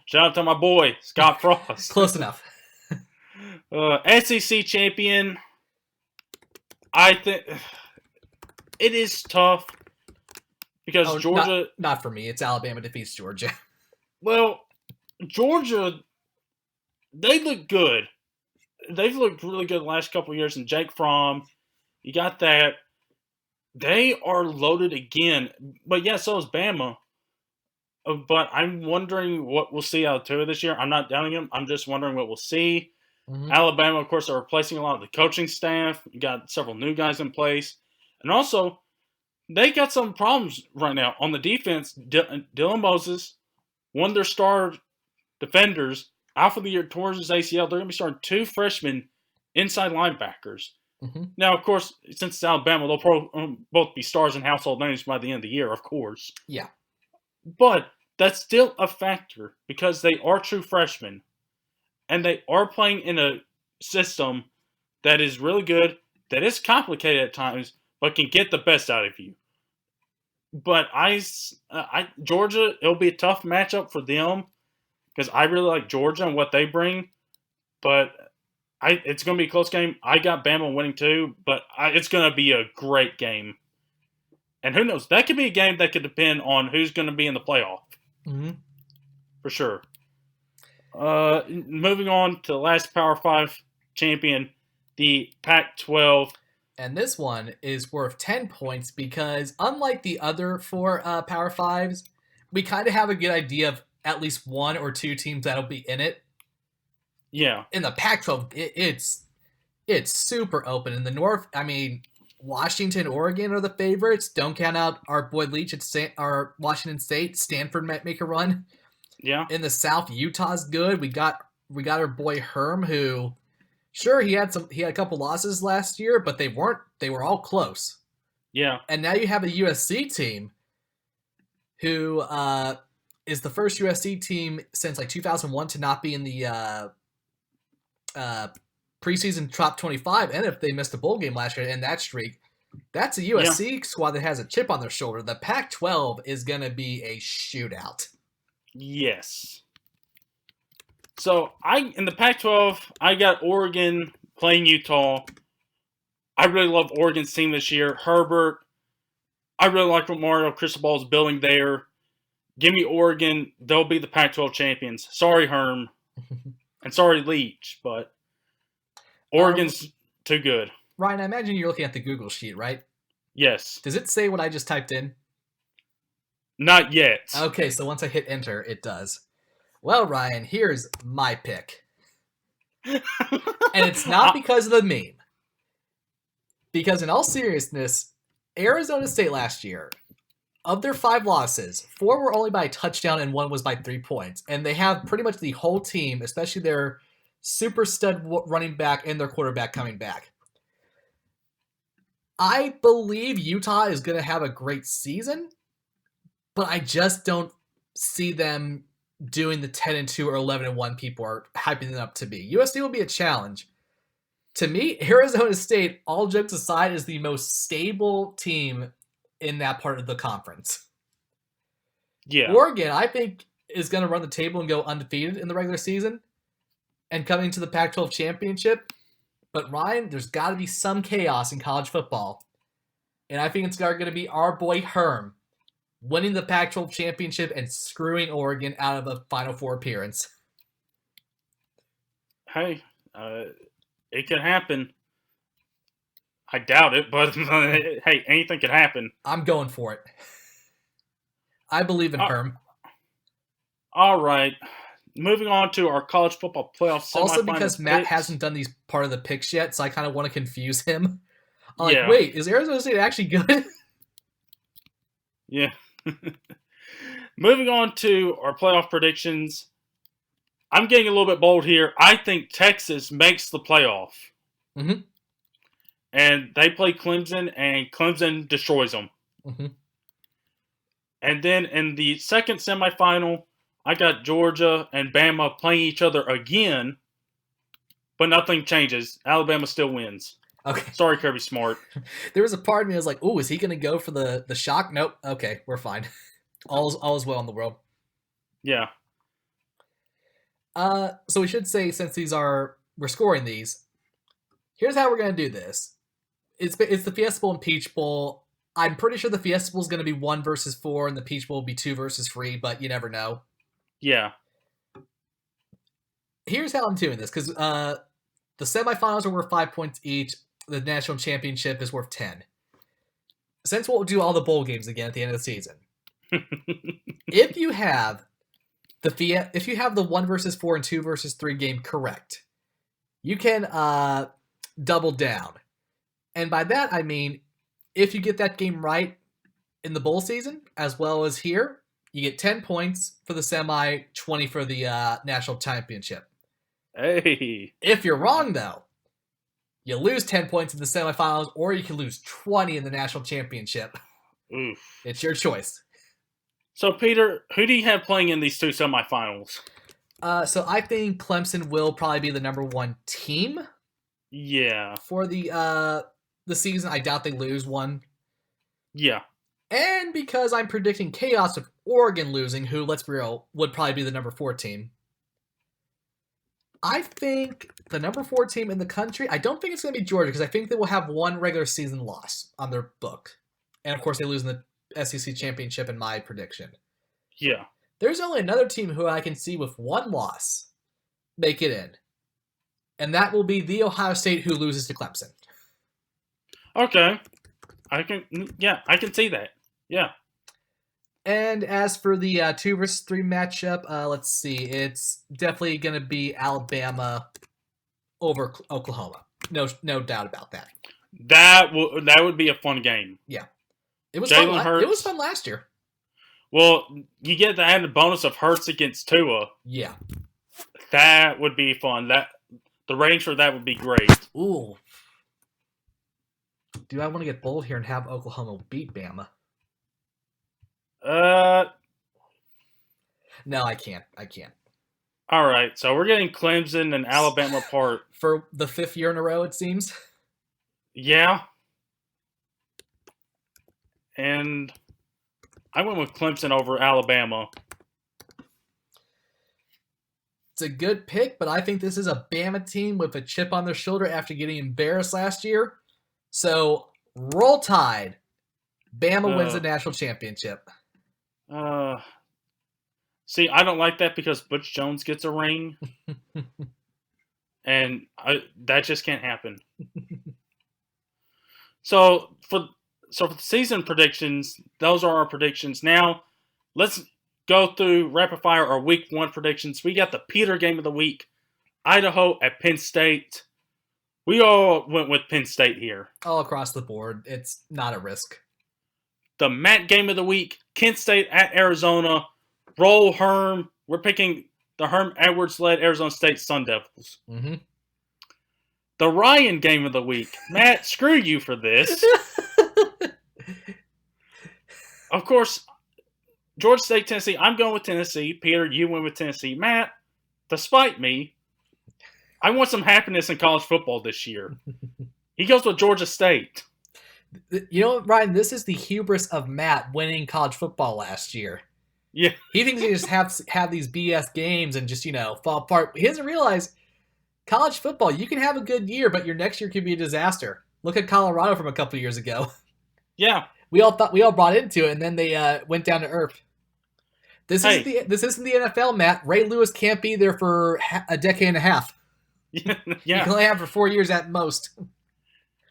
Shout out to my boy Scott Frost. Close enough. SEC champion. I think it is tough because Georgia. Not for me. It's Alabama defeats Georgia. Well, Georgia, they look good. They've looked really good the last couple of years. And Jake Fromm, you got that. They are loaded again. But yeah, so is Bama. But I'm wondering what we'll see out of Tua this year. I'm not doubting him. I'm just wondering what we'll see. Mm-hmm. Alabama, of course, are replacing a lot of the coaching staff. You got several new guys in place. And also, they got some problems right now. On the defense, Dylan Moses, one of their star defenders, out for the year towards his ACL. They're going to be starting two freshmen inside linebackers. Mm-hmm. Now, of course, since it's Alabama, they'll both be stars and household names by the end of the year, of course. Yeah. But that's still a factor because they are true freshmen. And they are playing in a system that is really good, that is complicated at times, but can get the best out of you. But Georgia, it'll be a tough matchup for them because I really like Georgia and what they bring. But it's going to be a close game. I got Bama winning too, but it's going to be a great game. And who knows? That could be a game that could depend on who's going to be in the playoff. Mm-hmm. For sure. Moving on to the last Power 5 champion, the Pac-12. And this one is worth 10 points because unlike the other four Power 5s, we kind of have a good idea of at least one or two teams that'll be in it. Yeah. In the Pac-12, it's super open. In the North, I mean, Washington, Oregon are the favorites. Don't count out our boy Leach at Washington State. Stanford might make a run. Yeah. In the South, Utah's good. We got our boy Herm, who, sure, he had a couple losses last year, but they were all close. Yeah. And now you have a USC team who is the first USC team since like 2001 to not be in the preseason top 25. And if they missed a bowl game last year in that streak, that's a USC squad that has a chip on their shoulder. The Pac-12 is going to be a shootout. Yes. So in the Pac-12, I got Oregon playing Utah. I really love Oregon's team this year. Herbert. I really like what Mario Cristobal is building there. Give me Oregon. They'll be the Pac-12 champions. Sorry, Herm. And sorry, Leach, but Oregon's too good. Ryan, I imagine you're looking at the Google sheet, right? Yes. Does it say what I just typed in? Not yet. Okay, so once I hit enter, it does. Well, Ryan, here's my pick. And it's not because of the meme. Because in all seriousness, Arizona State last year, of their 5 losses, 4 were only by a touchdown and 1 was by 3 points. And they have pretty much the whole team, especially their super stud running back and their quarterback coming back. I believe Utah is going to have a great season, but I just don't see them doing the 10-2 or 11-1 people are hyping them up to be. USC will be a challenge. To me, Arizona State, all jokes aside, is the most stable team in that part of the conference. Yeah. Oregon, I think, is going to run the table and go undefeated in the regular season and coming to the Pac-12 championship. But Ryan, there's got to be some chaos in college football. And I think it's going to be our boy Herm winning the Pac-12 championship and screwing Oregon out of a Final Four appearance. Hey, it could happen. I doubt it, but hey, anything could happen. I'm going for it. I believe in Herm. All right. Moving on to our college football playoff semifinal Also because Matt picks. hasn't done these part of the picks yet, so I kind of want to confuse him. I'm Yeah. like, wait, is Arizona State actually good? Yeah. Moving on to our playoff predictions. I'm getting a little bit bold here. I think Texas makes the playoff. Mm-hmm. And they play Clemson, and Clemson destroys them. Mm-hmm. And then in the second semifinal, I got Georgia and Bama playing each other again, but nothing changes. Alabama still wins. Okay. Sorry, Kirby Smart. There was a part of me that was like, "Ooh, is he going to go for the shock?" Nope. Okay, we're fine. All is well in the world. Yeah. So we should say, since we're scoring these, here's how we're going to do this. It's the Fiesta Bowl and Peach Bowl. I'm pretty sure the Fiesta Bowl is going to be 1 versus 4, and the Peach Bowl will be 2 versus 3, but you never know. Yeah. Here's how I'm doing this, because the semifinals are worth 5 points each. The national championship is worth 10. Since we'll do all the bowl games again at the end of the season, if you have the 1 versus 4 and 2 versus 3 game correct, you can double down. And by that, I mean, if you get that game right in the bowl season, as well as here, you get 10 points for the semi, 20 for the national championship. Hey. If you're wrong, though, you lose 10 points in the semifinals, or you can lose 20 in the national championship. Oof. It's your choice. So, Peter, who do you have playing in these 2 semifinals? So I think Clemson will probably be the number 1 team. Yeah. For the season. I doubt they lose one. Yeah. And because I'm predicting chaos of Oregon losing, who, let's be real, would probably be the number 4 team. I think the number 4 team in the country, I don't think it's going to be Georgia, because I think they will have 1 regular season loss on their book. And of course, they lose in the SEC championship in my prediction. Yeah. There's only another team who I can see with 1 loss make it in. And that will be the Ohio State, who loses to Clemson. Okay. I can see that. Yeah. And as for the 2 versus 3 matchup, let's see. It's definitely going to be Alabama over Oklahoma. No doubt about that. That would be a fun game. Yeah. It was Jalen fun. Hurts. It was fun last year. Well, you get the added bonus of Hurts against Tua. Yeah. That would be fun. The ratings for that would be great. Ooh. Do I want to get bold here and have Oklahoma beat Bama? No, I can't. All right, so we're getting Clemson and Alabama apart. For the 5th year in a row, it seems. Yeah. And I went with Clemson over Alabama. It's a good pick, but I think this is a Bama team with a chip on their shoulder after getting embarrassed last year. So, roll Tide. Bama wins the national championship. See, I don't like that because Butch Jones gets a ring. And that just can't happen. So for the season predictions, those are our predictions. Now, let's go through rapid fire our week 1 predictions. We got the Peter game of the week, Idaho at Penn State. We all went with Penn State here. All across the board. It's not a risk. The Matt game of the week, Kent State at Arizona. Roll Herm. We're picking the Herm Edwards-led Arizona State Sun Devils. Mm-hmm. The Ryan game of the week. Matt, screw you for this. Of course, Georgia State, Tennessee. I'm going with Tennessee. Peter, you went with Tennessee. Matt, despite me, I want some happiness in college football this year. He goes with Georgia State. You know what, Ryan? This is the hubris of Matt winning college football last year. Yeah. He thinks he just have these BS games and just, fall apart. He doesn't realize college football, you can have a good year, but your next year could be a disaster. Look at Colorado from a couple years ago. Yeah. We all brought into it, and then they went down to earth. This isn't the NFL, Matt. Ray Lewis can't be there for a decade and a half. Yeah. You can only have for 4 years at most.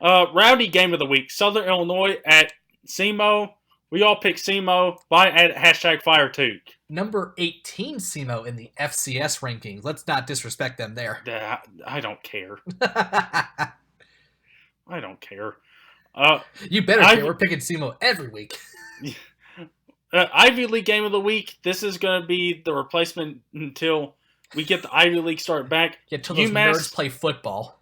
Rowdy game of the week. Southern Illinois at SEMO. We all pick SEMO. Buy at #FireTook. Number 18 SEMO in the FCS rankings. Let's not disrespect them there. I don't care. I don't care. You better care. We're picking SEMO every week. Ivy League game of the week. This is going to be the replacement until we get the Ivy League start back. Yeah, until those nerds play football.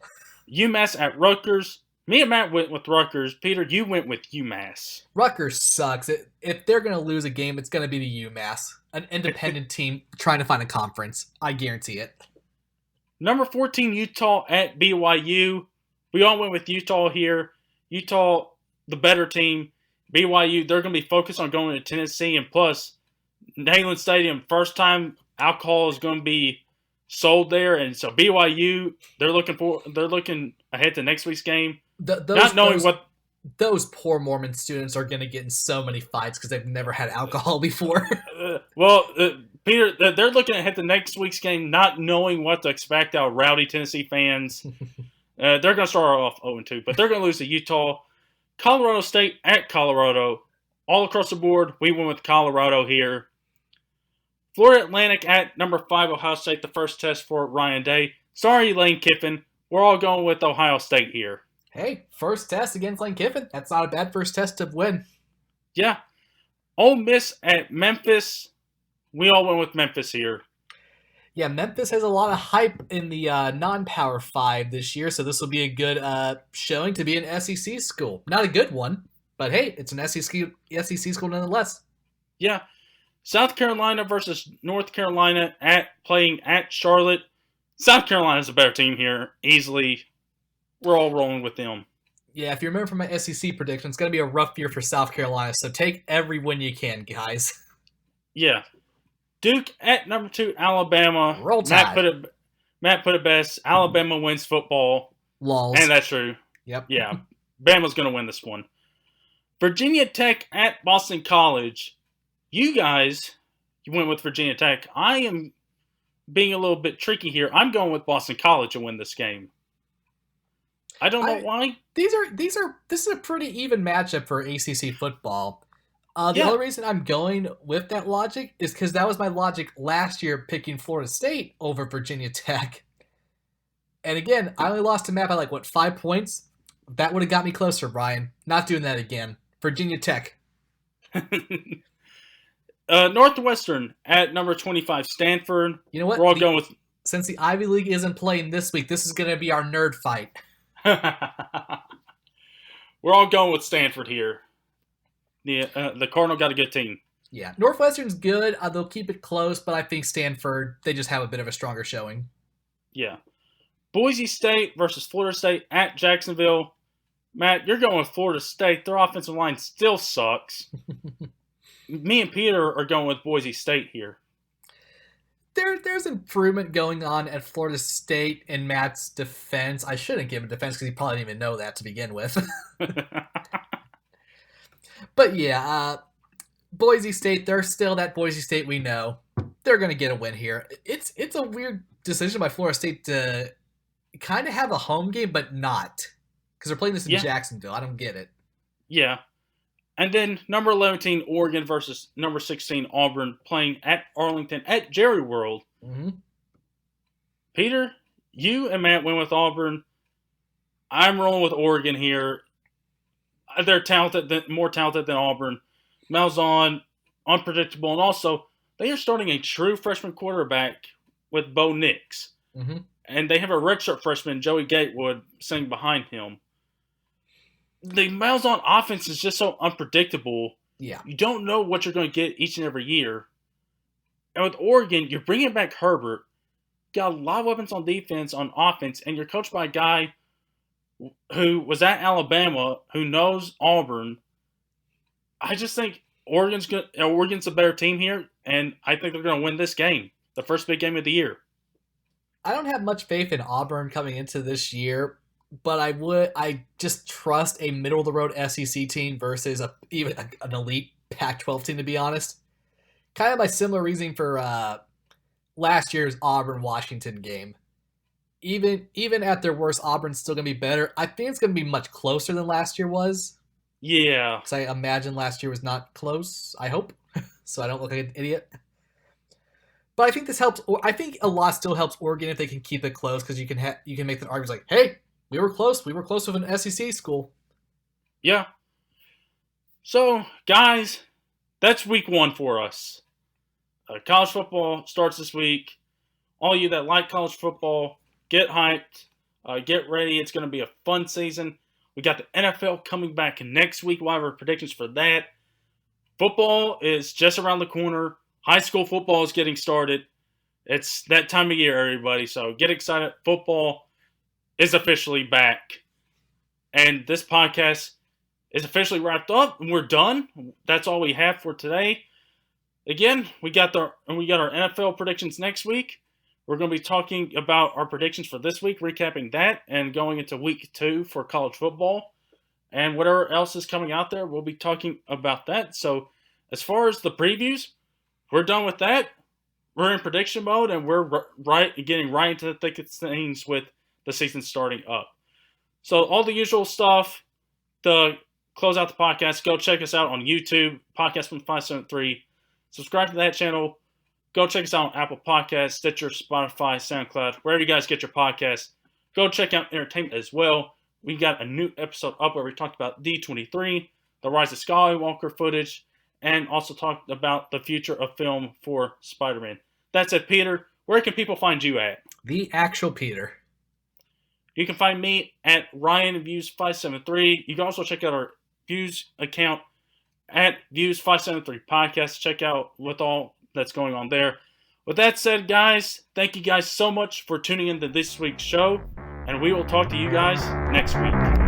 UMass at Rutgers. Me and Matt went with Rutgers. Peter, you went with UMass. Rutgers sucks. If they're going to lose a game, it's going to be to UMass, an independent team trying to find a conference. I guarantee it. Number 14, Utah at BYU. We all went with Utah here. Utah, the better team. BYU, they're going to be focused on going to Tennessee. And plus, Neyland Stadium, first time alcohol is going to be sold there. And so BYU, they're looking ahead to next week's game. Those poor Mormon students are going to get in so many fights because they've never had alcohol before. Peter, they're looking ahead to next week's game, not knowing what to expect out of rowdy Tennessee fans. They're going to start off 0-2, but they're going to lose to Utah. Colorado State at Colorado. All across the board, we went with Colorado here. Florida Atlantic at number 5, Ohio State, the first test for Ryan Day. Sorry, Lane Kiffin. We're all going with Ohio State here. Hey, first test against Lane Kiffin. That's not a bad first test to win. Yeah. Ole Miss at Memphis. We all went with Memphis here. Yeah, Memphis has a lot of hype in the non-Power 5 this year, so this will be a good showing to be an SEC school. Not a good one, but hey, it's an SEC school nonetheless. Yeah. South Carolina versus North Carolina playing at Charlotte. South Carolina's a better team here, easily. We're all rolling with them. Yeah, if you remember from my SEC prediction, it's going to be a rough year for South Carolina, so take every win you can, guys. Yeah. Duke at number 2, Alabama. Roll Tide. Matt put it best. Alabama wins football. Lols. And that's true. Yep. Yeah. Bama's going to win this one. Virginia Tech at Boston College. You guys, you went with Virginia Tech. I am being a little bit tricky here. I'm going with Boston College to win this game. I don't know why. This is a pretty even matchup for ACC football. The only reason I'm going with that logic is because that was my logic last year picking Florida State over Virginia Tech. And again, I only lost to Matt by 5 points. That would have got me closer, Brian. Not doing that again. Virginia Tech. Northwestern at number 25, Stanford. You know what? We're all going with... Since the Ivy League isn't playing this week, this is going to be our nerd fight. We're all going with Stanford here. The Cardinal got a good team. Yeah, Northwestern's good. They'll keep it close, but I think Stanford, they just have a bit of a stronger showing. Yeah. Boise State versus Florida State at Jacksonville. Matt, you're going with Florida State. Their offensive line still sucks. Me and Peter are going with Boise State here. There's improvement going on at Florida State in Matt's defense. I shouldn't give him defense because he probably didn't even know that to begin with. But yeah, Boise State, they're still that Boise State we know. They're going to get a win here. It's a weird decision by Florida State to kind of have a home game, but not. Because they're playing this in Jacksonville. I don't get it. Yeah. And then number 11, Oregon versus number 16, Auburn, playing at Arlington at Jerry World. Mm-hmm. Peter, you and Matt went with Auburn. I'm rolling with Oregon here. They're more talented than Auburn. Malzahn, unpredictable, and also they are starting a true freshman quarterback with Bo Nix. Mm-hmm. And they have a redshirt freshman, Joey Gatewood, sitting behind him. The Malzahn offense is just so unpredictable. Yeah. You don't know what you're going to get each and every year. And with Oregon, you're bringing back Herbert, got a lot of weapons on defense, on offense, and you're coached by a guy who was at Alabama, who knows Auburn. I just think Oregon's a better team here, and I think they're going to win this game, the first big game of the year. I don't have much faith in Auburn coming into this year, but I just trust a middle of the road SEC team versus even an elite Pac-12 team, to be honest. Kind of by similar reasoning for last year's Auburn-Washington game. Even at their worst, Auburn's still going to be better. I think it's going to be much closer than last year was. Yeah. Because I imagine last year was not close, I hope, so I don't look like an idiot. But I think this helps. I think a lot still helps Oregon if they can keep it close, because you can make the arguments like, hey, we were close with an SEC school. Yeah. So, guys, that's week 1 for us. College football starts this week. All you that like college football, get hyped. Get ready. It's going to be a fun season. We got the NFL coming back next week. We'll have our predictions for that. Football is just around the corner. High school football is getting started. It's that time of year, everybody. So get excited. Football is officially back. And this podcast is officially wrapped up. And we're done. That's all we have for today. Again, we got our NFL predictions next week. We're going to be talking about our predictions for this week, recapping that, and going into week 2 for college football. And whatever else is coming out there, we'll be talking about that. So as far as the previews, we're done with that. We're in prediction mode, and we're getting right into the thick of things with the season starting up. So all the usual stuff to close out the podcast, go check us out on YouTube, Podcast 1573. Subscribe to that channel. Go check us out on Apple Podcasts, Stitcher, Spotify, SoundCloud, wherever you guys get your podcasts. Go check out entertainment as well. We got a new episode up where we talked about D23, the Rise of Skywalker footage, and also talked about the future of film for Spider-Man. That's it, Peter. Where can people find you at? The actual Peter. You can find me at RyanViews573. You can also check out our Views account at Views573 Podcast. Check out with all that's going on there. With that said, guys, thank you guys so much for tuning into this week's show, and we will talk to you guys next week.